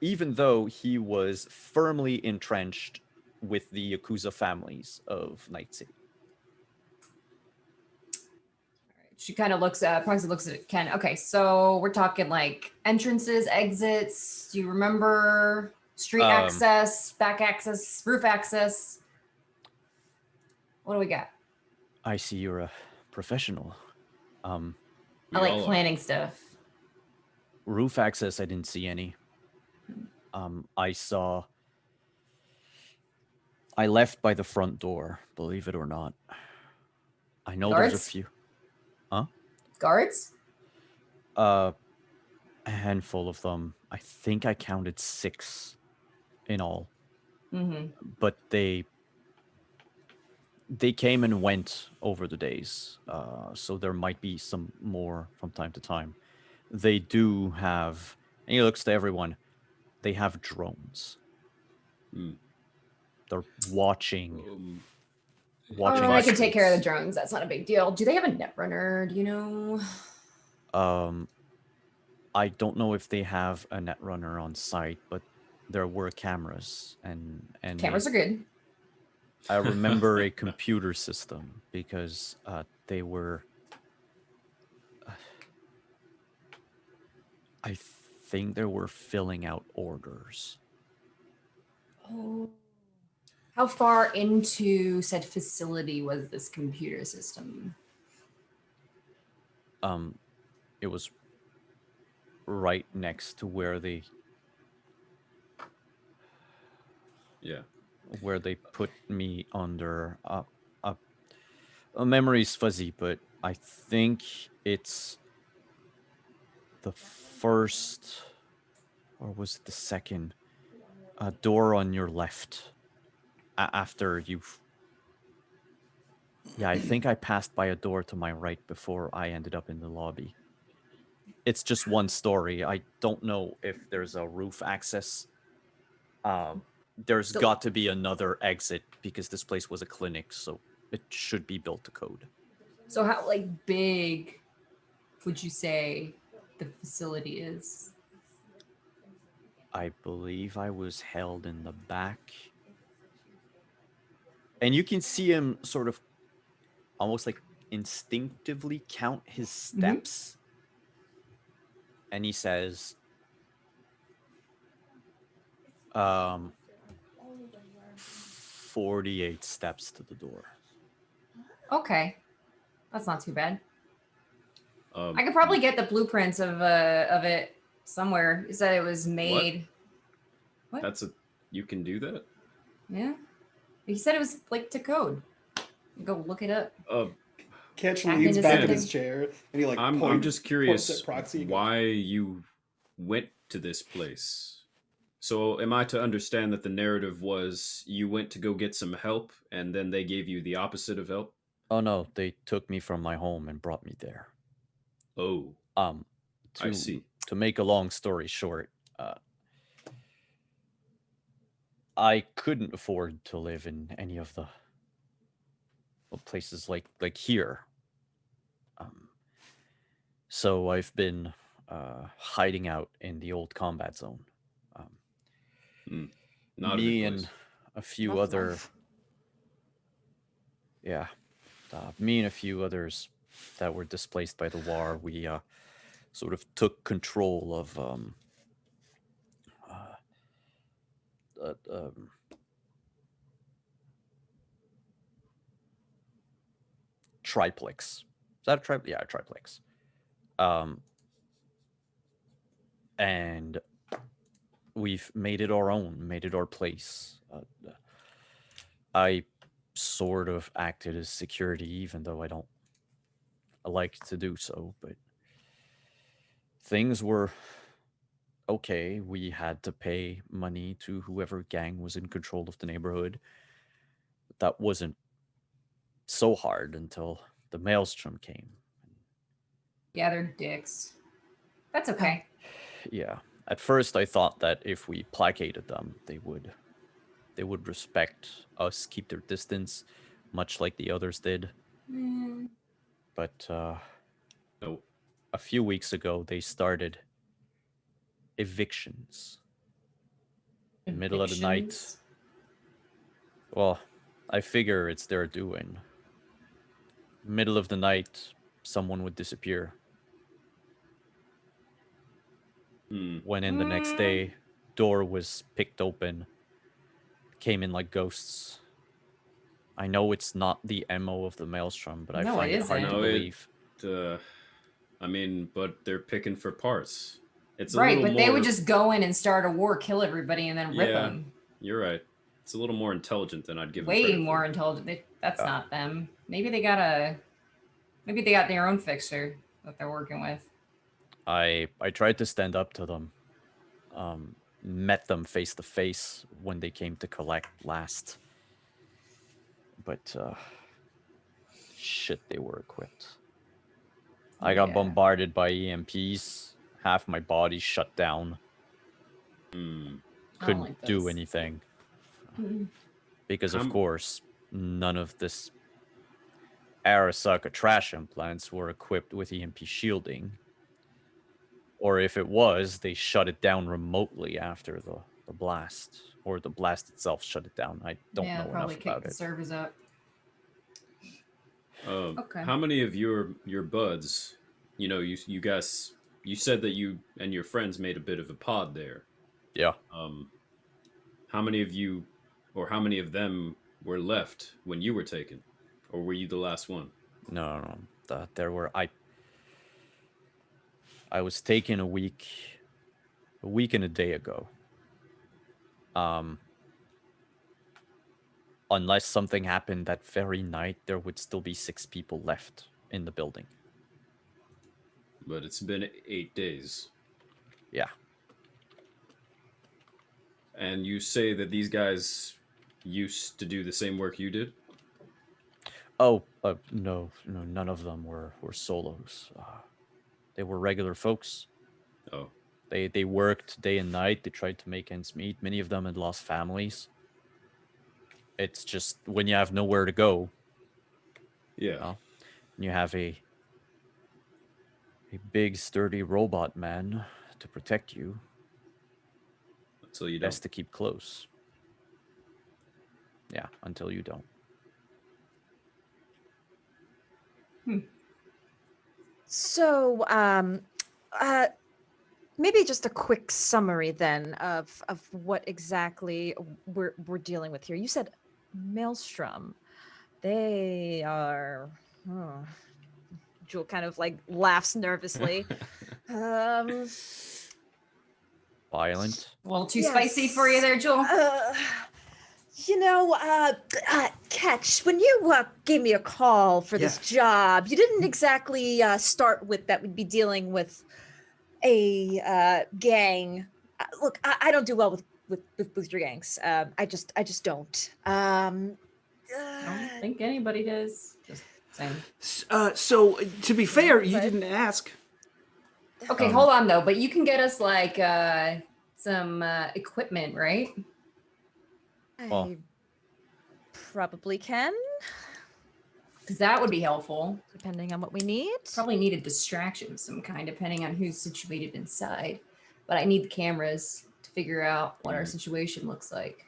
even though he was firmly entrenched with the Yakuza families of Night City. She kind of Proxy looks at Ken. Okay, so we're talking like entrances, exits. Do you remember street access, back access, roof access? What do we got? I see you're a professional. I like planning stuff. Roof access, I didn't see any. I left by the front door, believe it or not. I know Guards? There's a few. Huh? Guards? A handful of them. I think I counted 6 in all. But they came and went over the days, so there might be some more from time to time. They do have, and he looks to everyone, they have drones. They're watching. I can take care of the drones. That's not a big deal. Do they have a netrunner? Do you know? I don't know if they have a netrunner on site, but there were cameras, and cameras are good. I remember a computer system because they were. I think they were filling out orders. Oh. How far into said facility was this computer system? It was right next to where they put me under. A memory's fuzzy, but I think it's the first, or was it the second, door on your left. After you've... Yeah, I think I passed by a door to my right before I ended up in the lobby. It's just one story. I don't know if there's a roof access. There's got to be another exit because this place was a clinic, so it should be built to code. So how big would you say the facility is? I believe I was held in the back. And you can see him sort of almost like instinctively count his steps. And he says, 48 steps to the door. Okay. That's not too bad. I could probably get the blueprints of it somewhere. You said it was made. What? You can do that? Yeah. He said it was to code. Go look it up. Ketch leans back in his chair and he I'm just curious Proxy why you went to this place. So am I to understand that the narrative was you went to go get some help and then they gave you the opposite of help? Oh no, they took me from my home and brought me there. Oh, To, I see. To make a long story short, I couldn't afford to live in any of the places like here. So I've been hiding out in the old combat zone. Not Me a good and place. a few Rough other, life. yeah, me and a few others that were displaced by the war. We sort of took control of triplex. Is that a triplex? Yeah, a triplex. And we've made it our own, made it our place. I sort of acted as security, even though I don't like to do so, but things were okay. We had to pay money to whoever gang was in control of the neighborhood. But that wasn't so hard until the maelstrom came. Yeah, they're dicks. That's okay. Yeah. At first I thought that if we placated them, they would respect us, keep their distance, much like the others did. But Nope. a few weeks ago, they started evictions. Middle of the night. Evictions? Well, I figure it's their doing. Middle of the night, someone would disappear. Went in the next day, door was picked open, came in like ghosts. I know it's not the MO of the Maelstrom, but I No, find it it hard to isn't. believe. I mean, but they're picking for parts. It's a Right, little but more... they would just go in and start a war, kill everybody, and then rip them. You're right. It's a little more intelligent than I'd give them Way credit more for. intelligent. That's not them. Maybe they got their own fixer that they're working with. I tried to stand up to them. Met them face to face when they came to collect last. But shit, they were equipped. I got bombarded by EMPs. Half my body shut down. Couldn't do anything. Because, of course, none of this Arasaka trash implants were equipped with EMP shielding. Or if it was, they shut it down remotely after the blast. Or the blast itself shut it down. I don't know enough about the it. servers up. Okay. How many of your buds, you guys, you said that you and your friends made a bit of a pod there. Yeah. How many of you, or how many of them were left when you were taken? Or were you the last one? No. There were... I was taken a week and a day ago. Unless something happened that very night, there would still be 6 people left in the building. But it's been 8 days. Yeah. And you say that these guys used to do the same work you did? Oh, no, none of them were solos. They were regular folks. Oh. They worked day and night. They tried to make ends meet. Many of them had lost families. It's just when you have nowhere to go. Yeah. And you have a big, sturdy robot man to protect you. Until you don't. Best to keep close. Yeah, until you don't. So, maybe just a quick summary then of what exactly we're dealing with here. You said Maelstrom. They are. Jewel kind of like laughs nervously. Violent. A little too spicy for you there, Jewel. Catch, when you gave me a call for this job, you didn't exactly start with that we'd be dealing with a gang. Look, I don't do well with your gangs. I just don't. I don't think anybody does. Just saying. So to be fair, you But- didn't ask. Okay, hold on though. But you can get us like some equipment, right? Well- I probably can, Because that would be helpful. depending on what we need. Probably need a distraction of some kind, depending on who's situated inside. But I need the cameras to figure out what our situation looks like.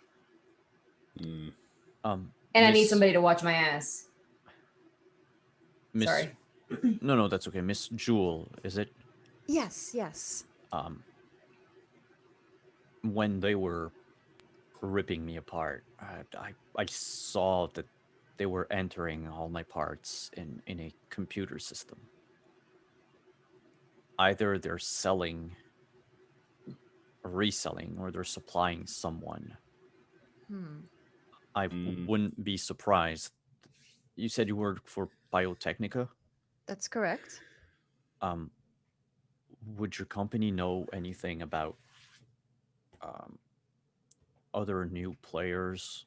Mm. And I need Miss- somebody to watch my ass. Miss, Sorry. No, that's okay. Miss Jewel, is it? Yes. When they were ripping me apart, I saw that they were entering all my parts in a computer system. Either they're selling, reselling, or they're supplying someone. I wouldn't be surprised. You said you worked for Biotechnica? That's correct. Would your company know anything about other new players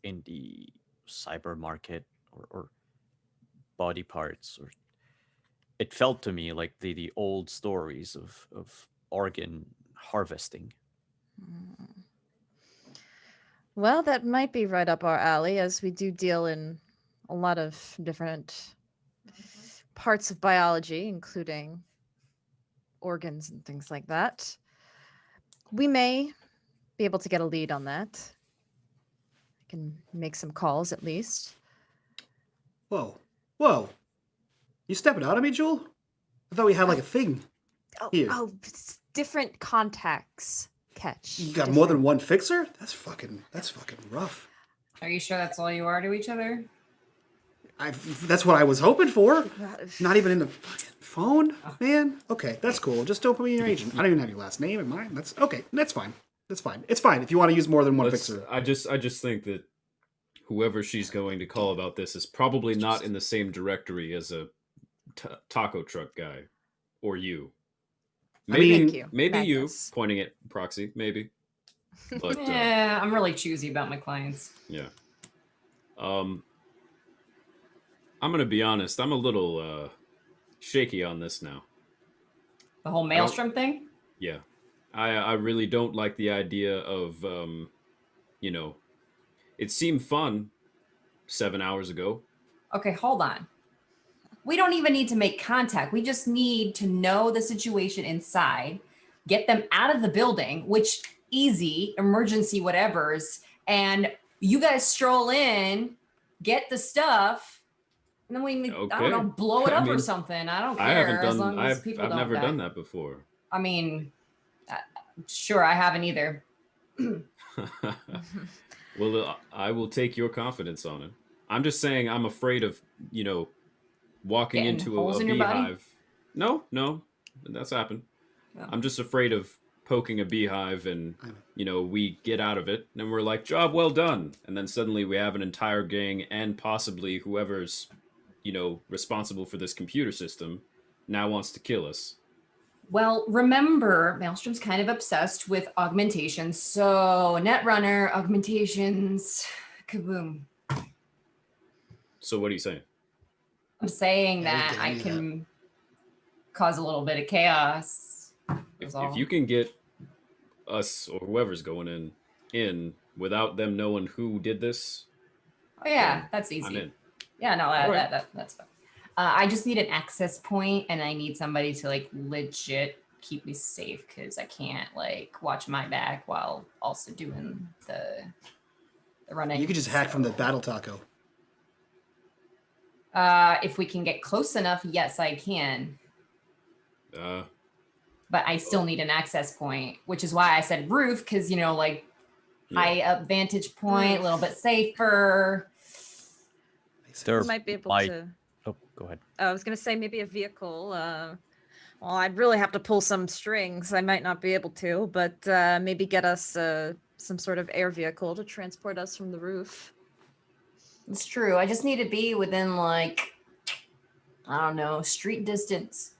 in the cyber market or body parts? Or it felt to me like the old stories of organ harvesting. Well, that might be right up our alley, as we do deal in a lot of different parts of biology, including organs and things like that. We may be able to get a lead on that. I can make some calls at least. Whoa. You stepping out on me, Jewel? I thought we had like a thing. Here. It's different contacts. Catch. You got more than one fixer? That's fucking rough. Are you sure that's all you are to each other? That's what I was hoping for. Not even in the fucking phone, man. Okay, that's cool. Just don't put me in your agent. I don't even have your last name in mine. That's okay. That's fine. That's fine. It's fine if you want to use more than one fixer. I just think that whoever she's going to call about this is probably not in the same directory as a taco truck guy or you. Maybe maybe you pointing at Proxy, maybe. But yeah, I'm really choosy about my clients. Yeah. I'm gonna be honest. I'm a little shaky on this now. The whole maelstrom thing? Yeah. I really don't like the idea of it seemed fun 7 hours ago. Okay, hold on. We don't even need to make contact. We just need to know the situation inside, get them out of the building, which easy, emergency whatevers, and you guys stroll in, get the stuff, and then we, I don't know, blow it up or something. I don't care as long as people don't die. I've never done that before. I mean, sure, I haven't either. Well, I will take your confidence on it. I'm just saying I'm afraid of, walking Getting into holes a in your body? beehive. No, that's happened. Yeah. I'm just afraid of poking a beehive and, we get out of it and we're like, job well done. And then suddenly we have an entire gang and possibly whoever's, responsible for this computer system now wants to kill us. Well, remember, Maelstrom's kind of obsessed with augmentation. So Netrunner, augmentations, kaboom. So what are you saying? I'm saying that I can cause a little bit of chaos. If you can get us or whoever's going in without them knowing who did this. Oh yeah, that's easy. I'm in. Yeah, no, Right. that's fine. I just need an access point, and I need somebody to legit keep me safe because I can't watch my back while also doing the running. You could just hack from the battle taco. If we can get close enough, yes, I can. But I still need an access point, which is why I said roof, because high up vantage point, a little bit safer. There might be able to. Oh, go ahead. I was going to say maybe a vehicle. Well, I'd really have to pull some strings. I might not be able to, but maybe get us some sort of air vehicle to transport us from the roof. It's true. I just need to be within I don't know, street distance.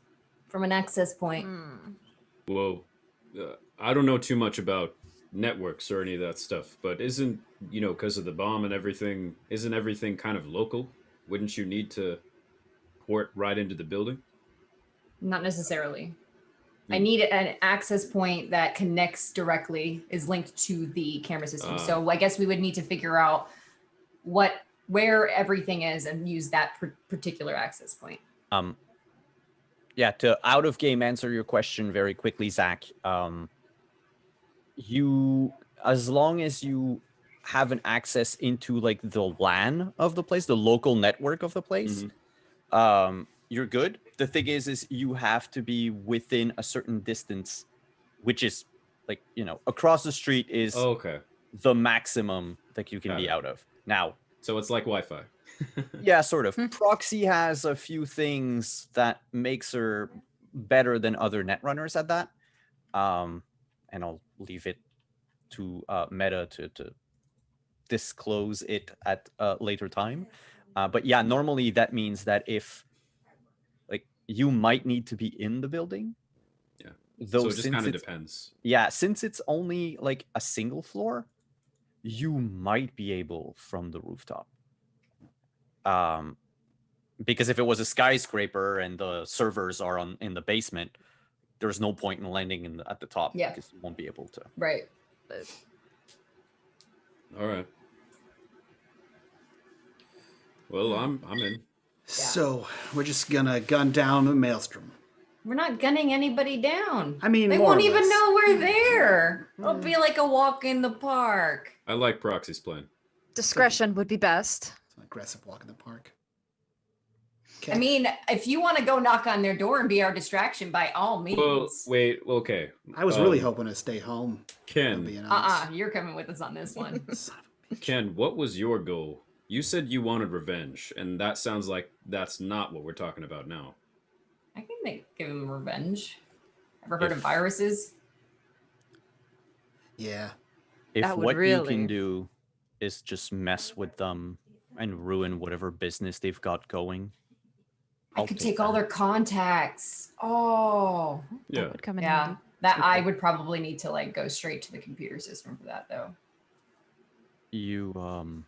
from an access point. Well, I don't know too much about networks or any of that stuff, but isn't, because of the bomb and everything, isn't everything kind of local? Wouldn't you need to port right into the building? Not necessarily. I Hmm. need an access point that connects directly, is linked to the camera system. So I guess we would need to figure out where everything is and use that particular access point. Yeah, to out of game answer your question very quickly, Zach. You, as long as you have an access into like the LAN of the place, the local network of the place, you're good. The thing is you have to be within a certain distance, which is like, across the street is the maximum that you can be out of. Now, so it's like Wi-Fi. Yeah, sort of. Proxy has a few things that makes her better than other netrunners at that. And I'll leave it to Meta to disclose it at a later time. But yeah, normally that means that if like you might need to be in the building. Yeah. Though so it just kind of depends. Yeah, since it's only like a single floor, you might be able from the rooftop. Because if it was a skyscraper and the servers are in the basement, there's no point in landing at the top because you won't be able to. Right. All right. Well, I'm in. So we're just gonna gun down the maelstrom. We're not gunning anybody down. I mean, they more won't or even less. know we're there. It'll be like a walk in the park. I like Proxy's plan. Discretion would be best. It's an aggressive walk in the park. Okay. I mean, if you want to go knock on their door and be our distraction, by all means. Well, wait, okay. I was really hoping to stay home. Ken. You're coming with us on this one. Ken, what was your goal? You said you wanted revenge, and that sounds like that's not what we're talking about now. I can give him revenge. Ever heard of viruses? Yeah. If what you can do is just mess with them and ruin whatever business they've got going. I could take all their contacts. Oh. Yeah. That would come in handy. That I would probably need to like go straight to the computer system for that though. You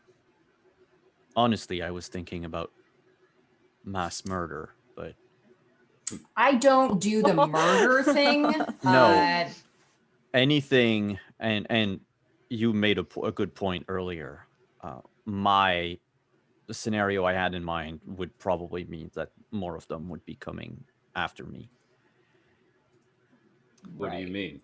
honestly, I was thinking about mass murder, but I don't do the murder thing. No. Anything, and you made a good point earlier. The scenario I had in mind would probably mean that more of them would be coming after me. What do you mean?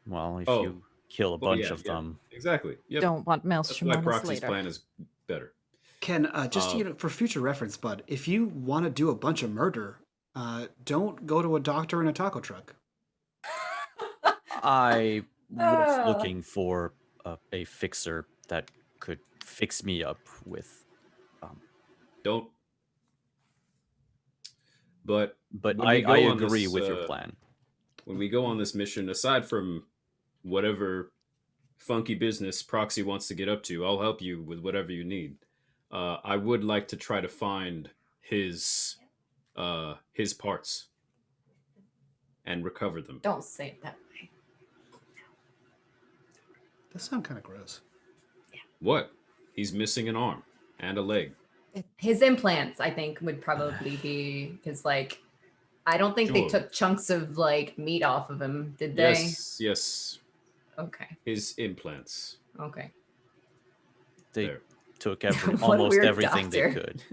Well, if you kill a bunch of them. Exactly. Yep. Don't want Maelstrom That's why on us Proxy's later. plan is better. Ken, just for future reference, bud, if you want to do a bunch of murder, don't go to a doctor in a taco truck. I was looking for a fixer that could fix me up with. Don't. But I agree with your plan. When we go on this mission, aside from whatever funky business Proxy wants to get up to, I'll help you with whatever you need. I would like to try to find his parts and recover them. Don't say it that way. That sounds kind of gross. Yeah. What? He's missing an arm and a leg. His implants, I think, would probably be because, like, I don't think they took chunks of like meat off of him, did they? Yes. Okay. His implants. Okay. They took almost everything they could.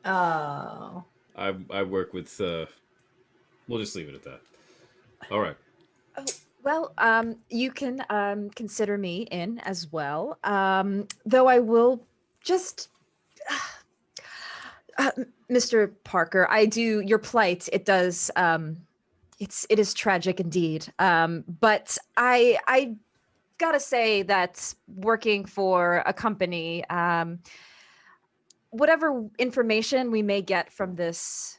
Oh. I work with. We'll just leave it at that. All right. Oh, well, you can consider me in as well. Though I will just, Mr. Parker, I do your plight. It does. It is tragic indeed. But I gotta say that working for a company, whatever information we may get from this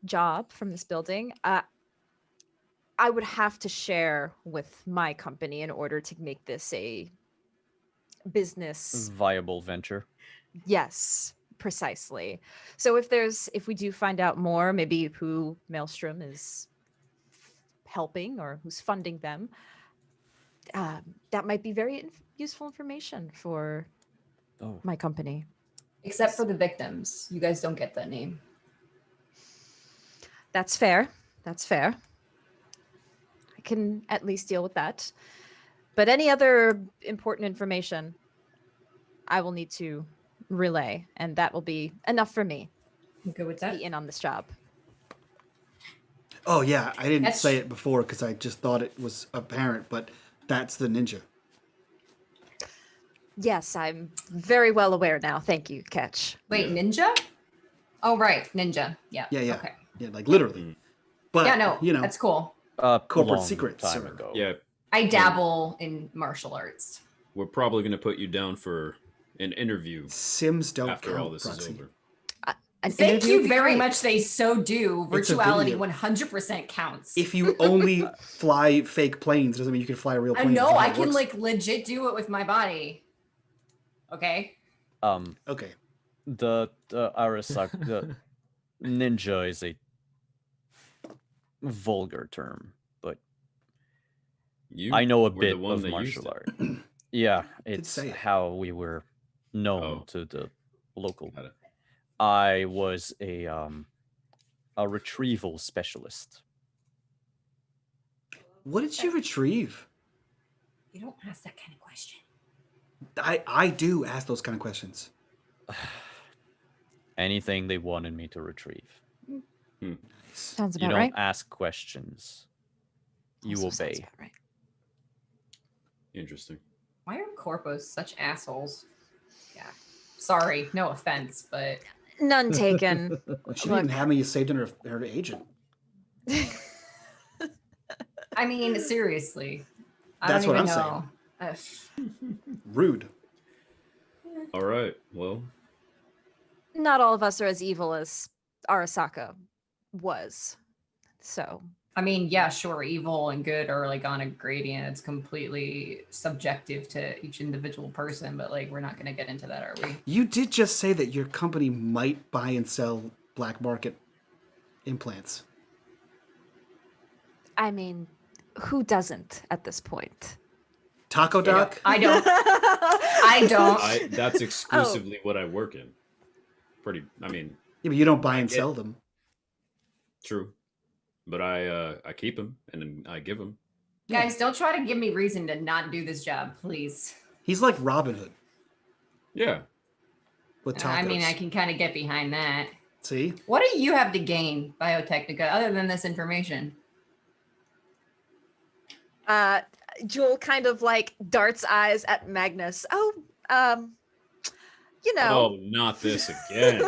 job, from this building, I would have to share with my company in order to make this a business viable venture. Yes. precisely. So if we do find out more, maybe who Maelstrom is helping or who's funding them, that might be very useful information for my company. Except for the victims. You guys don't get that name. That's fair. That's fair. I can at least deal with that. But any other important information, I will need to relay, and that will be enough for me You good with to that? be in on this job. Oh yeah, I didn't That's- say it before because I just thought it was apparent, but that's the ninja. Yes, I'm very well aware now. Thank you, Ketch. Wait, Yeah. ninja? Oh, right, ninja. Yeah. Yeah. Okay. Yeah, like literally. But Yeah, no, you know, that's cool. corporate Long secrets, time sir. ago. Yeah, I dabble in martial arts. we're probably going to put you down for an interview Sims don't after count, all this Proxy. is over. An Thank interview you would be very great. much. They so do. It's a Virtuality video. 100% counts. If you only fly fake planes, doesn't mean you can fly a real I plane. know That's how I it can works. like legit do it with my body. Okay. Okay. The Arasaka, the ninja is a vulgar term, but You I know a were bit the one of that used martial it. art. Yeah, Did it's say it. how we were known Oh. to the local. Got it. I was a retrieval specialist. What did you retrieve? You don't ask that kind of question. I do ask those kind of questions. Anything they wanted me to retrieve. Sounds You about don't right. ask questions. You Also sounds obey. about right. Interesting. Why are corpos such assholes? Yeah. Sorry, no offense, but None taken. She didn't even Look. have me saved in her agent. I mean, seriously. I That's don't what even I'm know. Rude. All right. Well, Not all of us are as evil as Arasaka was. So I mean, yeah, sure, evil and good are like on a gradient. It's completely subjective to each individual person, but like we're not going to get into that, are we? You did just say that your company might buy and sell black market implants. I mean, who doesn't at this point? Taco Doc? I don't. I don't. that's exclusively what I work in. I mean, Yeah, but you don't buy and get- sell them. true. But I keep them and then I give them. Guys, don't try to give me reason to not do this job, please. He's like Robin Hood Yeah. with tacos. I mean, I can kind of get behind that. See? What do you have to gain, Biotechnica, other than this information? Jewel kind of like darts eyes at Magnus. Oh, you know. Oh, not this again.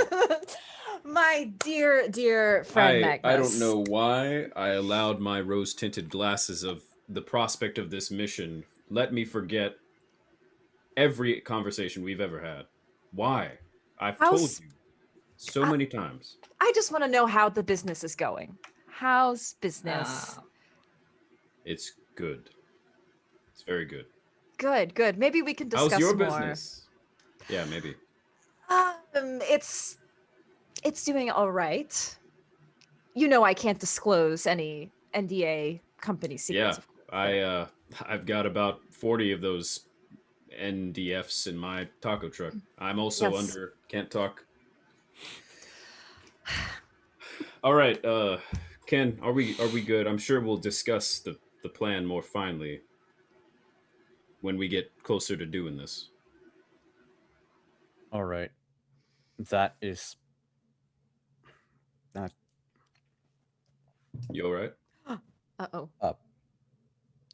My dear friend Magnus. I don't know why I allowed my rose-tinted glasses of the prospect of this mission let me forget every conversation we've ever had. Why? I've told you so many times. I just want to know how the business is going. How's business? It's good. It's very good. Good. Maybe we can discuss How's your more. business? Yeah, maybe. It's doing all right. You know, I can't disclose any NDA company secrets. Yeah, I've got about 40 of those NDFs in my taco truck. I'm also Yes. under can't talk. All right, Ken, are we good? I'm sure we'll discuss the plan more finely when we get closer to doing this. All right. That is not You all right? Uh-oh. up.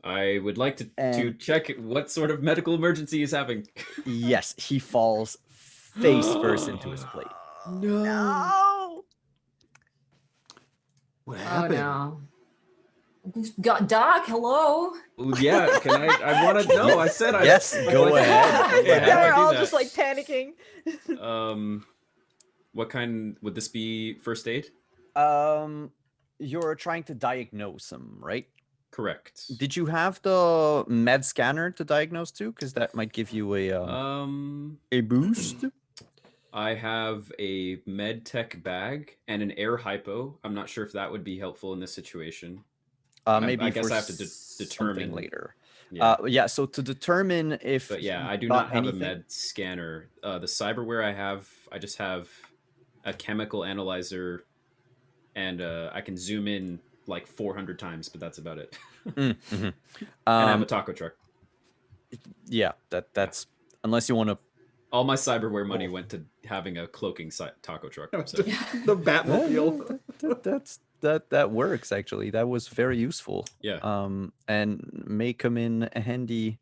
I would like to And- check what sort of medical emergency he's having. Yes, he falls face first into his plate. No. What Oh happened? no. Doc, hello. Ooh, yeah, can I want to know. I said I Yes, go ahead. Yeah, how do Now I we're do all that? just like panicking. What kind would this be? First aid? You're trying to diagnose him, right? Correct. Did you have the med scanner to diagnose too? Because that might give you a boost. I have a med tech bag and an air hypo. I'm not sure if that would be helpful in this situation. Maybe I guess for I have to something determine later. Yeah. Yeah. So to determine if But yeah, he I do got not have anything, a med scanner. The cyberware I just have a chemical analyzer, and I can zoom in like 400 times, but that's about it. Mhm. And I have a taco truck. Yeah, that's unless you want to. All my cyberware money went to having a cloaking taco truck. So. The Batmobile. That works actually. That was very useful. Yeah. And may come in handy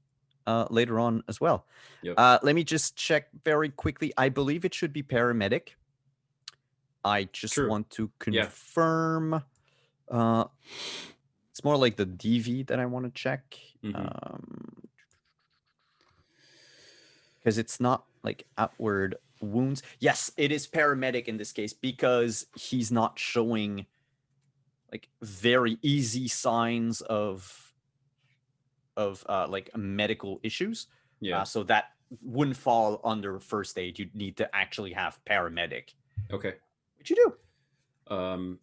later on as well. Yep. Let me just check very quickly. I believe it should be paramedic. I just True. want to Yeah. confirm. It's more like the DV that I want to check. Because it's not like outward wounds. Yes, it is paramedic in this case because he's not showing like very easy signs of like medical issues. Yeah. So that wouldn't fall under first aid. You'd need to actually have paramedic. Okay. Which you do.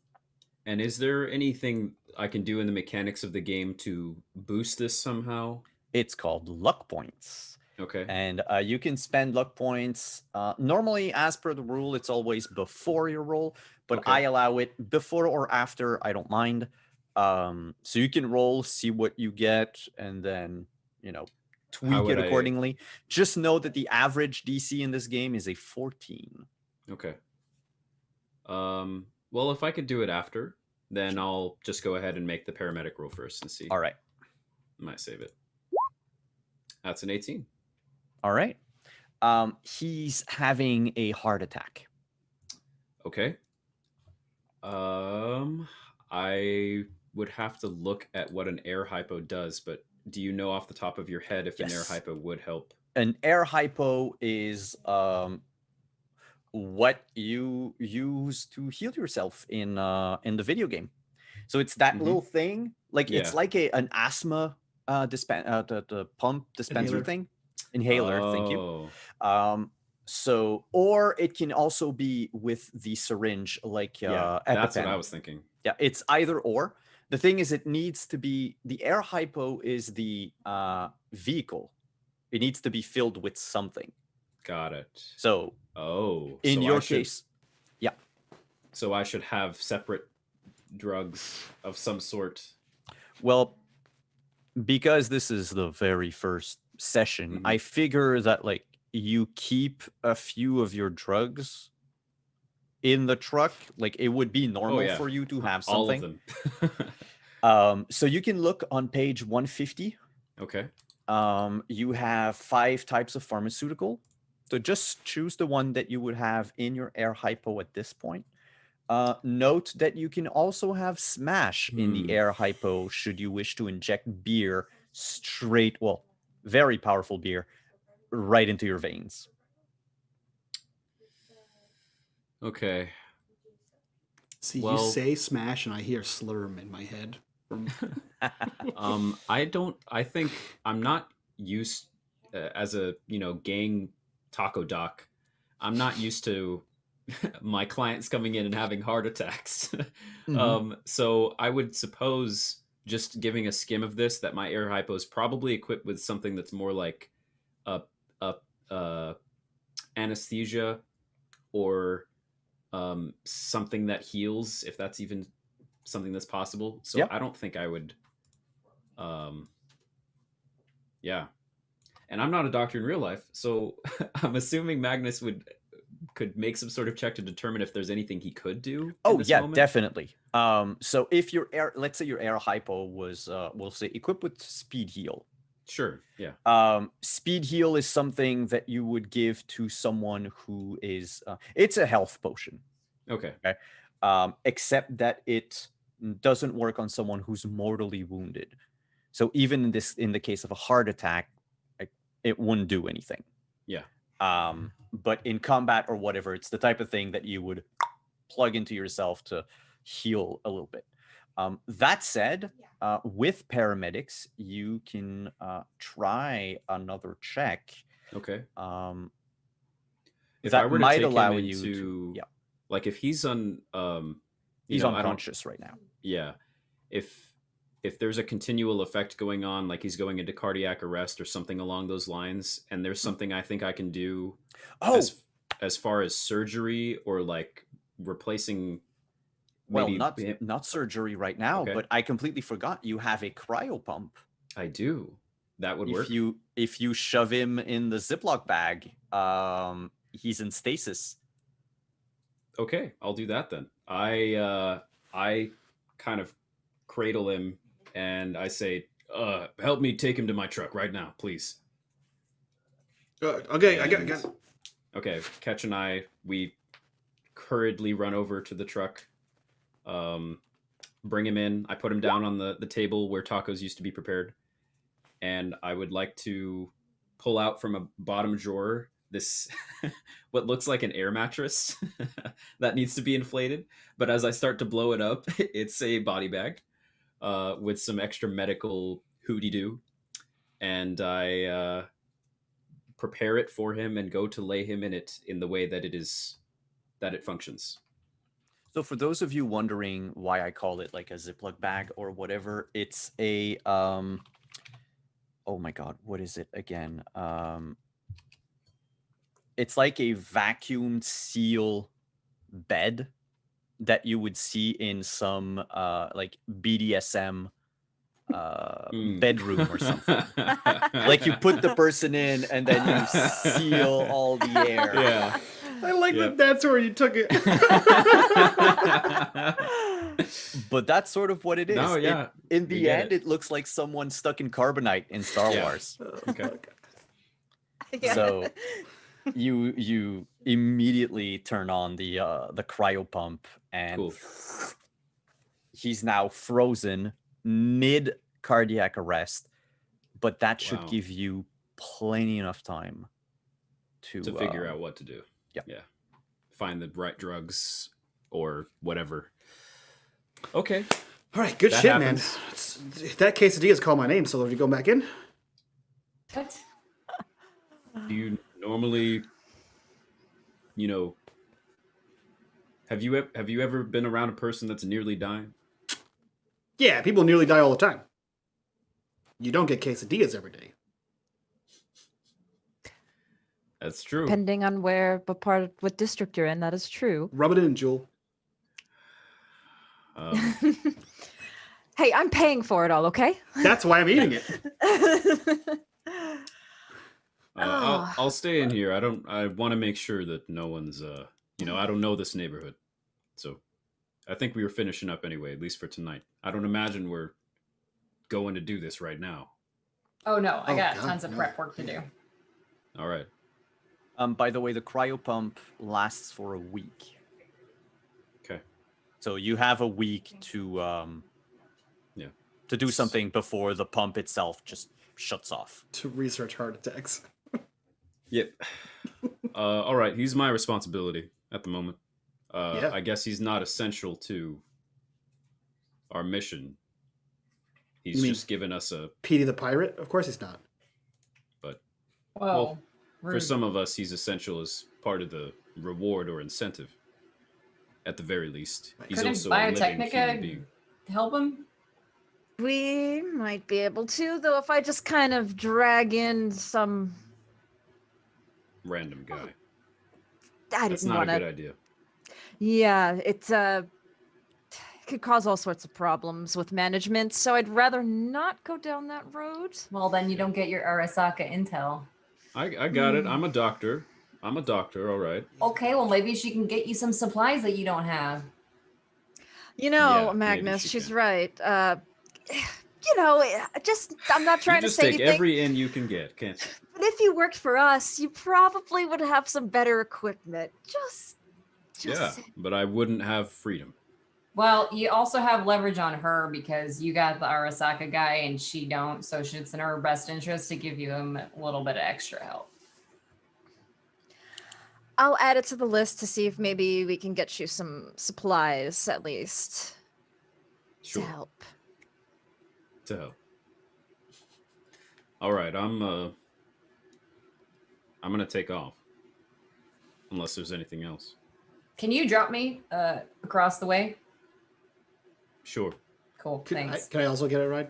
And is there anything I can do in the mechanics of the game to boost this somehow? It's called luck points. Okay. And you can spend luck points. Normally, as per the rule, it's always before your roll, but Okay. I allow it before or after. I don't mind. So you can roll, see what you get, and then, tweak it accordingly. Just know that the average DC in this game is a 14. Okay. Well, if I could do it after, then I'll just go ahead and make the paramedic roll first and see. All right. I might save it. That's an 18. All right. He's having a heart attack. Okay. I would have to look at what an air hypo does, but do you know off the top of your head if an air hypo would help? An air hypo is what you use to heal yourself in the video game. So it's that little thing, like it's like an asthma the pump dispenser thing, inhaler. Thank you. So, or it can also be with the syringe, like that's what I was thinking. Yeah, it's either or. The thing is, it needs to be the air hypo is the vehicle. It needs to be filled with something. Got it. So, in your case, yeah. So I should have separate drugs of some sort. Well, because this is the very first session, I figure that like you keep a few of your drugs in the truck. Like it would be normal for you to have something. All of them. So you can look on page 150. Okay. You have 5 types of pharmaceutical. So just choose the one that you would have in your air hypo at this point. Note that you can also have smash in the air hypo should you wish to inject beer straight, well, very powerful beer, right into your veins. Okay. See, you say smash and I hear slurm in my head. I think I'm not used as a, gang taco doc. I'm not used to my clients coming in and having heart attacks. So I would suppose just giving a skim of this that my air hypo is probably equipped with something that's more like anesthesia or something that heals, if that's even something that's possible. So I don't think I would and I'm not a doctor in real life, so I'm assuming Magnus could make some sort of check to determine if there's anything he could do. Moment. Definitely. So if your let's say your air hypo was we'll say equipped with speed heal. Sure. Yeah. Speed heal is something that you would give to someone who is it's a health potion. Okay. Except that it doesn't work on someone who's mortally wounded. So even in the case of a heart attack, it wouldn't do anything. Yeah. But in combat or whatever, it's the type of thing that you would plug into yourself to heal a little bit. That said, with paramedics, you can try another check. Okay. if that I were to might take allow him you into, to. Yeah, like if he's he's I don't, unconscious right now. yeah, if there's a continual effect going on, like he's going into cardiac arrest or something along those lines, and there's something I think I can do Oh, as far as surgery or like replacing well, maybe not surgery right now, Okay. but I completely forgot you have a cryo pump. I do. That would work. If you shove him in the Ziploc bag, he's in stasis. Okay, I'll do that then. I kind of cradle him and I say, help me take him to my truck right now, please. Okay, I got. And- Okay, Ketch and I, we hurriedly run over to the truck, bring him in. I put him down on the table where tacos used to be prepared. And I would like to pull out from a bottom drawer this, what looks like an air mattress that needs to be inflated. But as I start to blow it up, it's a body bag with some extra medical hooty-doo. And I prepare it for him and go to lay him in it in the way that it functions. So for those of you wondering why I call it like a Ziploc bag or whatever, it's a oh my god, what is it again? It's like a vacuum seal bed that you would see in some like BDSM bedroom or something. Like you put the person in and then you seal all the air. Yeah. I like that. That's where you took it. But that's sort of what it is. No, yeah. In the end, it looks like someone stuck in carbonite in Star Wars. Okay. Yeah. So you immediately turn on the cryo pump, and Cool. he's now frozen mid cardiac arrest. But that should Wow. give you plenty enough time to figure out what to do. Yeah. Find the right drugs or whatever. Okay. All right, good That shit, happens. man. That quesadilla's called my name, so are you going back in? What? Do you normally, have you ever been around a person that's nearly dying? Yeah, people nearly die all the time. You don't get quesadillas every day. That's true. Depending on what district you're in, that is true. Rub it in, Jewel. Hey, I'm paying for it all, okay? That's why I'm eating it. I'll stay in here. I want to make sure that no one's, I don't know this neighborhood. So I think we were finishing up anyway, at least for tonight. I don't imagine we're going to do this right now. Oh no, I Oh, got God, tons of no. prep work to do. All right. By the way, the cryo pump lasts for a week. Okay. So you have a week to do something before the pump itself just shuts off. To research heart attacks. Yep. All right. He's my responsibility at the moment. Yeah. I guess he's not essential to our mission. He's You mean- just given us a, Petey the pirate? Of course he's not. but Whoa. for rude. some of us, he's essential as part of the reward or incentive. At the very least, he's Couldn't also a living human Biotechnica being. help him? We might be able to, though, if I just kind of drag in some. Random guy. I That's didn't not want a good to. idea. Yeah, it could cause all sorts of problems with management, so I'd rather not go down that road. Well, then you don't get your Arasaka intel. I got it. I'm a doctor. All right. Okay, well maybe she can get you some supplies that you don't have. You know, Yeah, maybe Magnus, she she's can. right. I'm not trying You to just say take anything. every in you can get, can't you? But if you worked for us, you probably would have some better equipment. Just Yeah, saying. but I wouldn't have freedom. Well, you also have leverage on her because you got the Arasaka guy and she don't, so it's in her best interest to give you a little bit of extra help. I'll add it to the list to see if maybe we can get you some supplies at least Sure. to help. To hell. All right, I'm gonna take off. unless there's anything else. Can you drop me across the way? Sure. Cool. Can Thanks. I also get a ride?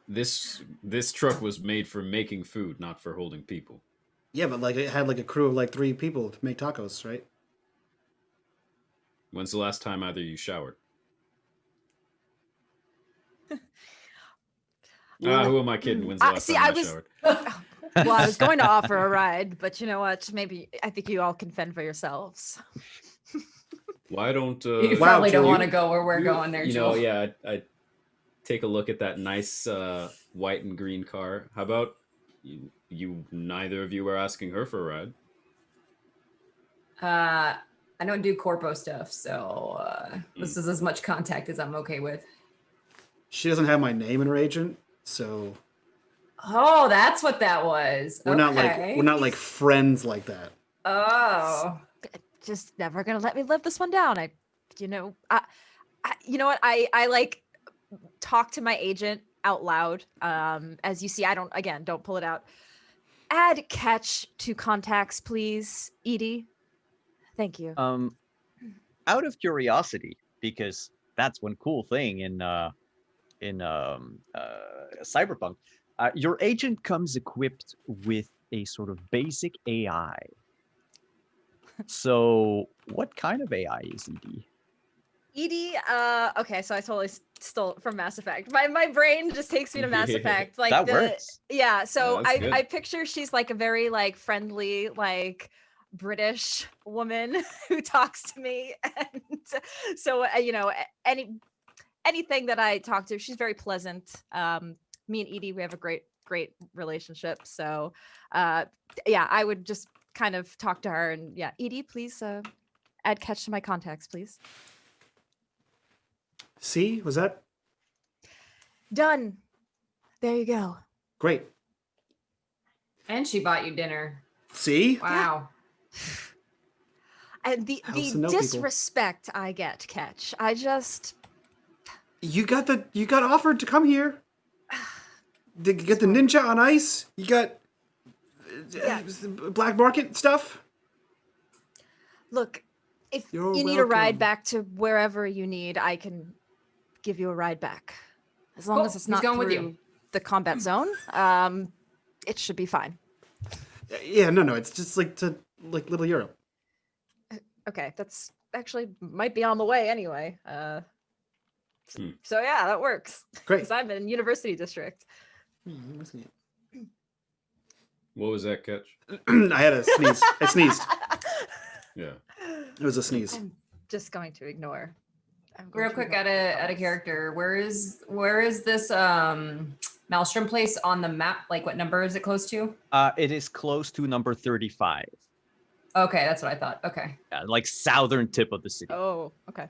This truck was made for making food, not for holding people. Yeah, but like it had like a crew of like 3 people to make tacos, right? When's the last time either you showered? Who am I kidding? When's the last time I showered? Well, I was going to offer a ride, but you know what? Maybe I think you all can fend for yourselves. Why don't You Wow, probably don't Julie. want to go where we're going there, you know, Joel. yeah, I take a look at that nice white and green car. How about you neither of you are asking her for a ride? I don't do corpo stuff, so this is as much contact as I'm okay with. She doesn't have my name in her agent, so Oh, that's what that was. we're not like friends like that. Oh. Just never gonna let me live this one down. You know what? I like talk to my agent out loud. As you see, don't pull it out. Add catch to contacts, please, Edie. Thank you. Out of curiosity, because that's one cool thing in Cyberpunk, your agent comes equipped with a sort of basic AI. So, what kind of AI is Edie? Edie, okay, so I totally stole it from Mass Effect. My brain just takes me to Mass Effect. Like that works. Yeah, so Yeah, that's good. I picture she's like a very like friendly, like British woman who talks to me. And so anything that I talk to, she's very pleasant. Me and Edie, we have a great relationship. So yeah, I would just kind of talk to her and yeah, Edie, please add catch to my contacts, please. See, was that Done. There you go. great? And she bought you dinner. See, Wow. And the Helps to know people. disrespect I get, catch. I just you got offered to come here. Did you get the ninja on ice? You got black market stuff. look. If You're you need a ride welcome. back to wherever you need, I can give you a ride back. As long Cool. as it's He's not going with through you. the combat zone, it should be fine. Yeah, no, it's just like to like Little Europe. Okay, that's actually might be on the way anyway. So yeah, that works. Great. Because I'm in University District. What was that, Catch? I had a sneeze. I sneezed. Yeah. It was a sneeze. I'm just going to ignore. Real quick, out of character, where is this Maelstrom place on the map? Like, what number is it close to? It is close to number 35. Okay, that's what I thought. Okay. Like southern tip of the city. Oh, okay.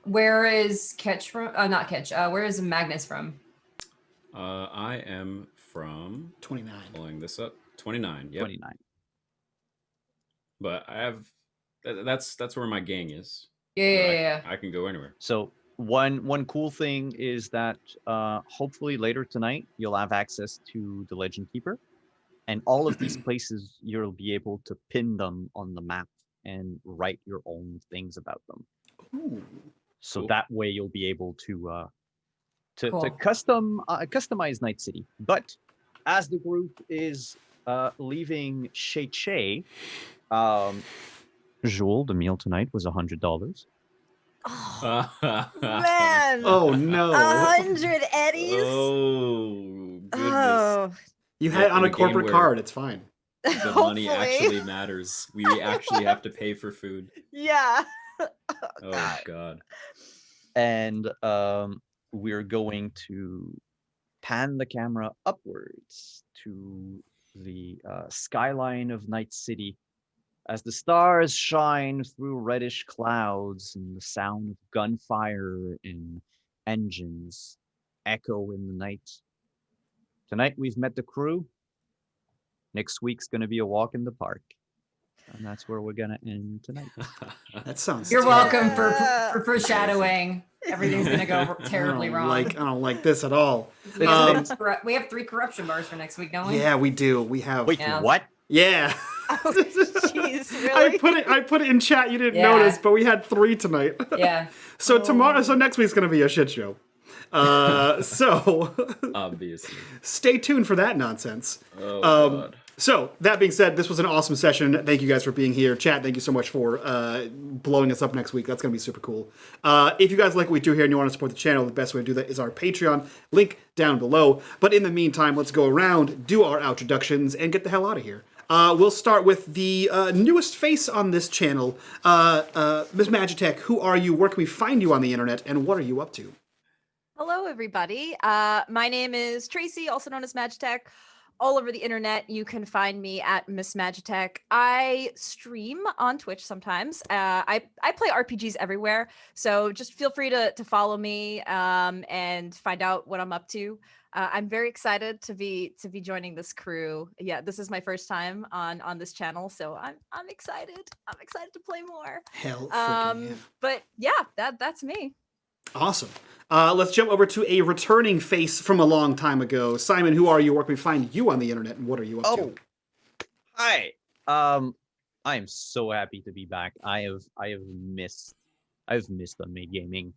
Where is Ketch from? Not Ketch. Where is Magnus from? I am from 29. pulling this up. 29. Yep. 29. But I have that's where my gang is. Yeah. I can go anywhere. So one cool thing is that hopefully later tonight you'll have access to the Legend Keeper, and all of these places you'll be able to pin them on the map and write your own things about them. Ooh. So Cool. that way you'll be able to Cool. customize Night City. But as the group is leaving Shea, Joel, the meal tonight was $100. Oh, man. Oh no! 100 eddies. Oh goodness. Oh, You had it on In a a game corporate where- card. It's fine. The money hopefully. actually matters. We actually have to pay for food. Yeah. Oh god. And we're going to pan the camera upwards to the skyline of Night City as the stars shine through reddish clouds and the sound of gunfire and engines echo in the night. Tonight we've met the crew. Next week's going to be a walk in the park. And that's where we're going to end tonight. That sounds. You're terrible. welcome for foreshadowing. Everything's gonna go terribly wrong. I don't like this at all. We have 3 corruption bars for next week, don't we? Yeah, we do. We have. Wait, Yeah. what? Yeah. Oh, Really? I put it in chat. You didn't Yeah. notice, but we had 3 tonight. Yeah. So next week's gonna be a shit show. So Obviously. stay tuned for that nonsense. Oh, God. So, that being said, this was an awesome session. Thank you guys for being here. Chat, thank you so much for blowing us up next week. That's going to be super cool. If you guys like what we do here and you want to support the channel, the best way to do that is our Patreon. Link down below. But in the meantime, let's go around, do our introductions, and get the hell out of here. We'll start with the newest face on this channel. Ms. Magitech, who are you? Where can we find you on the internet? And what are you up to? Hello, everybody. My name is Tracy, also known as Magitech. All over the internet, you can find me at Miss Magitech. I stream on Twitch sometimes. I play RPGs everywhere, so just feel free to follow me and find out what I'm up to. I'm very excited to be joining this crew. Yeah, this is my first time on this channel, so I'm excited. I'm excited to play more. Hell freaking yeah. But yeah, that's me. Awesome. Let's jump over to a returning face from a long time ago. Simon, who are you? Where can we find you on the internet, and what are you up to? Hi. I am so happy to be back. I've missed unMadeGaming.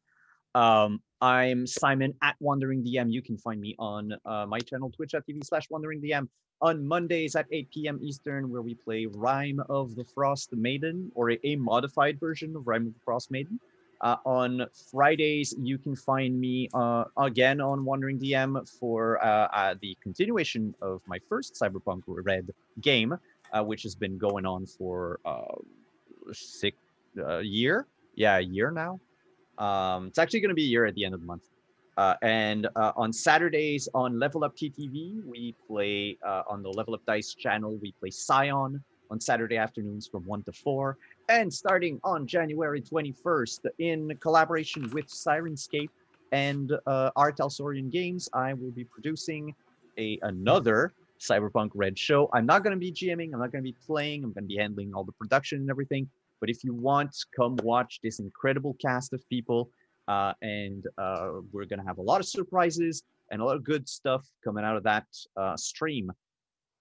I'm Simon at Wandering DM. You can find me on my channel twitch.tv/Wandering DM on Mondays at 8 p.m. Eastern, where we play Rime of the Frost Maiden, or a modified version of Rime of the Frost Maiden. On Fridays, you can find me again on Wandering DM for the continuation of my first Cyberpunk Red game, which has been going on for a year. Yeah, a year now. It's actually going to be a year at the end of the month. And on Saturdays on Level Up TTV, we play on the Level Up Dice channel, we play Scion on Saturday afternoons from 1 to 4. And starting on January 21st, in collaboration with Sirenscape and Art Alsorian Games, I will be producing another Cyberpunk Red show. I'm not going to be GMing, I'm not going to be playing, I'm going to be handling all the production and everything. But if you want, come watch this incredible cast of people. And we're going to have a lot of surprises and a lot of good stuff coming out of that stream.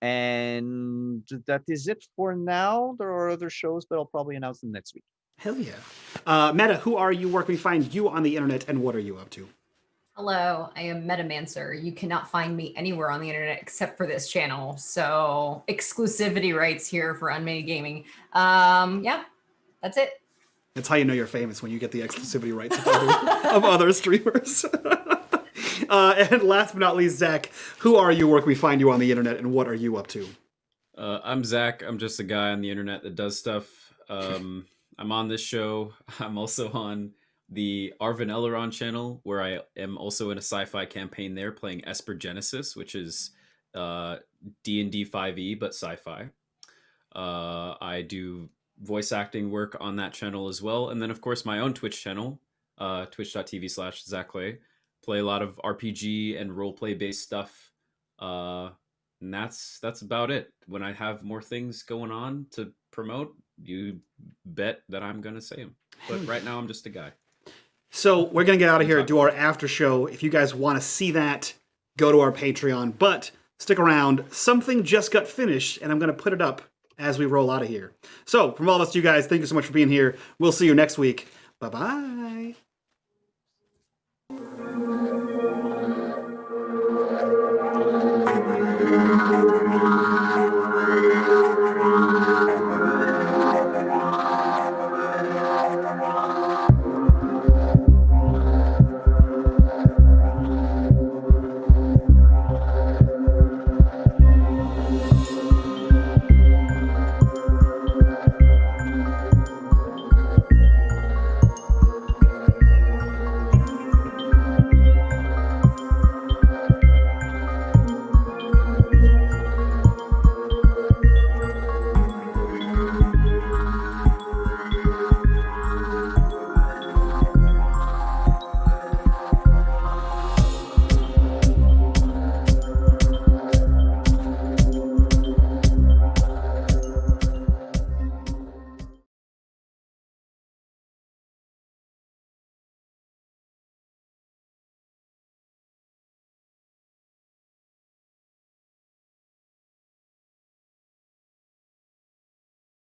And that is it for now. There are other shows, but I'll probably announce them next week. Hell yeah. Meta, who are you? Where can we find you on the internet, and what are you up to? Hello, I am Metamancer. You cannot find me anywhere on the internet except for this channel. So exclusivity rights here for unMadeGaming. Yeah, that's it. That's how you know you're famous, when you get the exclusivity rights of other streamers. And last but not least, Zach, who are you? Where can we find you on the internet, and what are you up to? I'm Zach. I'm just a guy on the internet that does stuff. I'm on this show. I'm also on the Arvin Elleron channel, where I am also in a sci-fi campaign there, playing Esper Genesis, which is D&D 5e, but sci-fi. I do voice acting work on that channel as well. And then, of course, my own Twitch channel, twitch.tv/ZachLay. Play a lot of RPG and roleplay based stuff. And that's about it. When I have more things going on to promote, you bet that I'm going to say them. But right now, I'm just a guy. So we're going to get out of here and do our after show. If you guys want to see that, go to our Patreon. But stick around. Something just got finished, and I'm going to put it up as we roll out of here. So from all of us to you guys, thank you so much for being here. We'll see you next week. Bye-bye.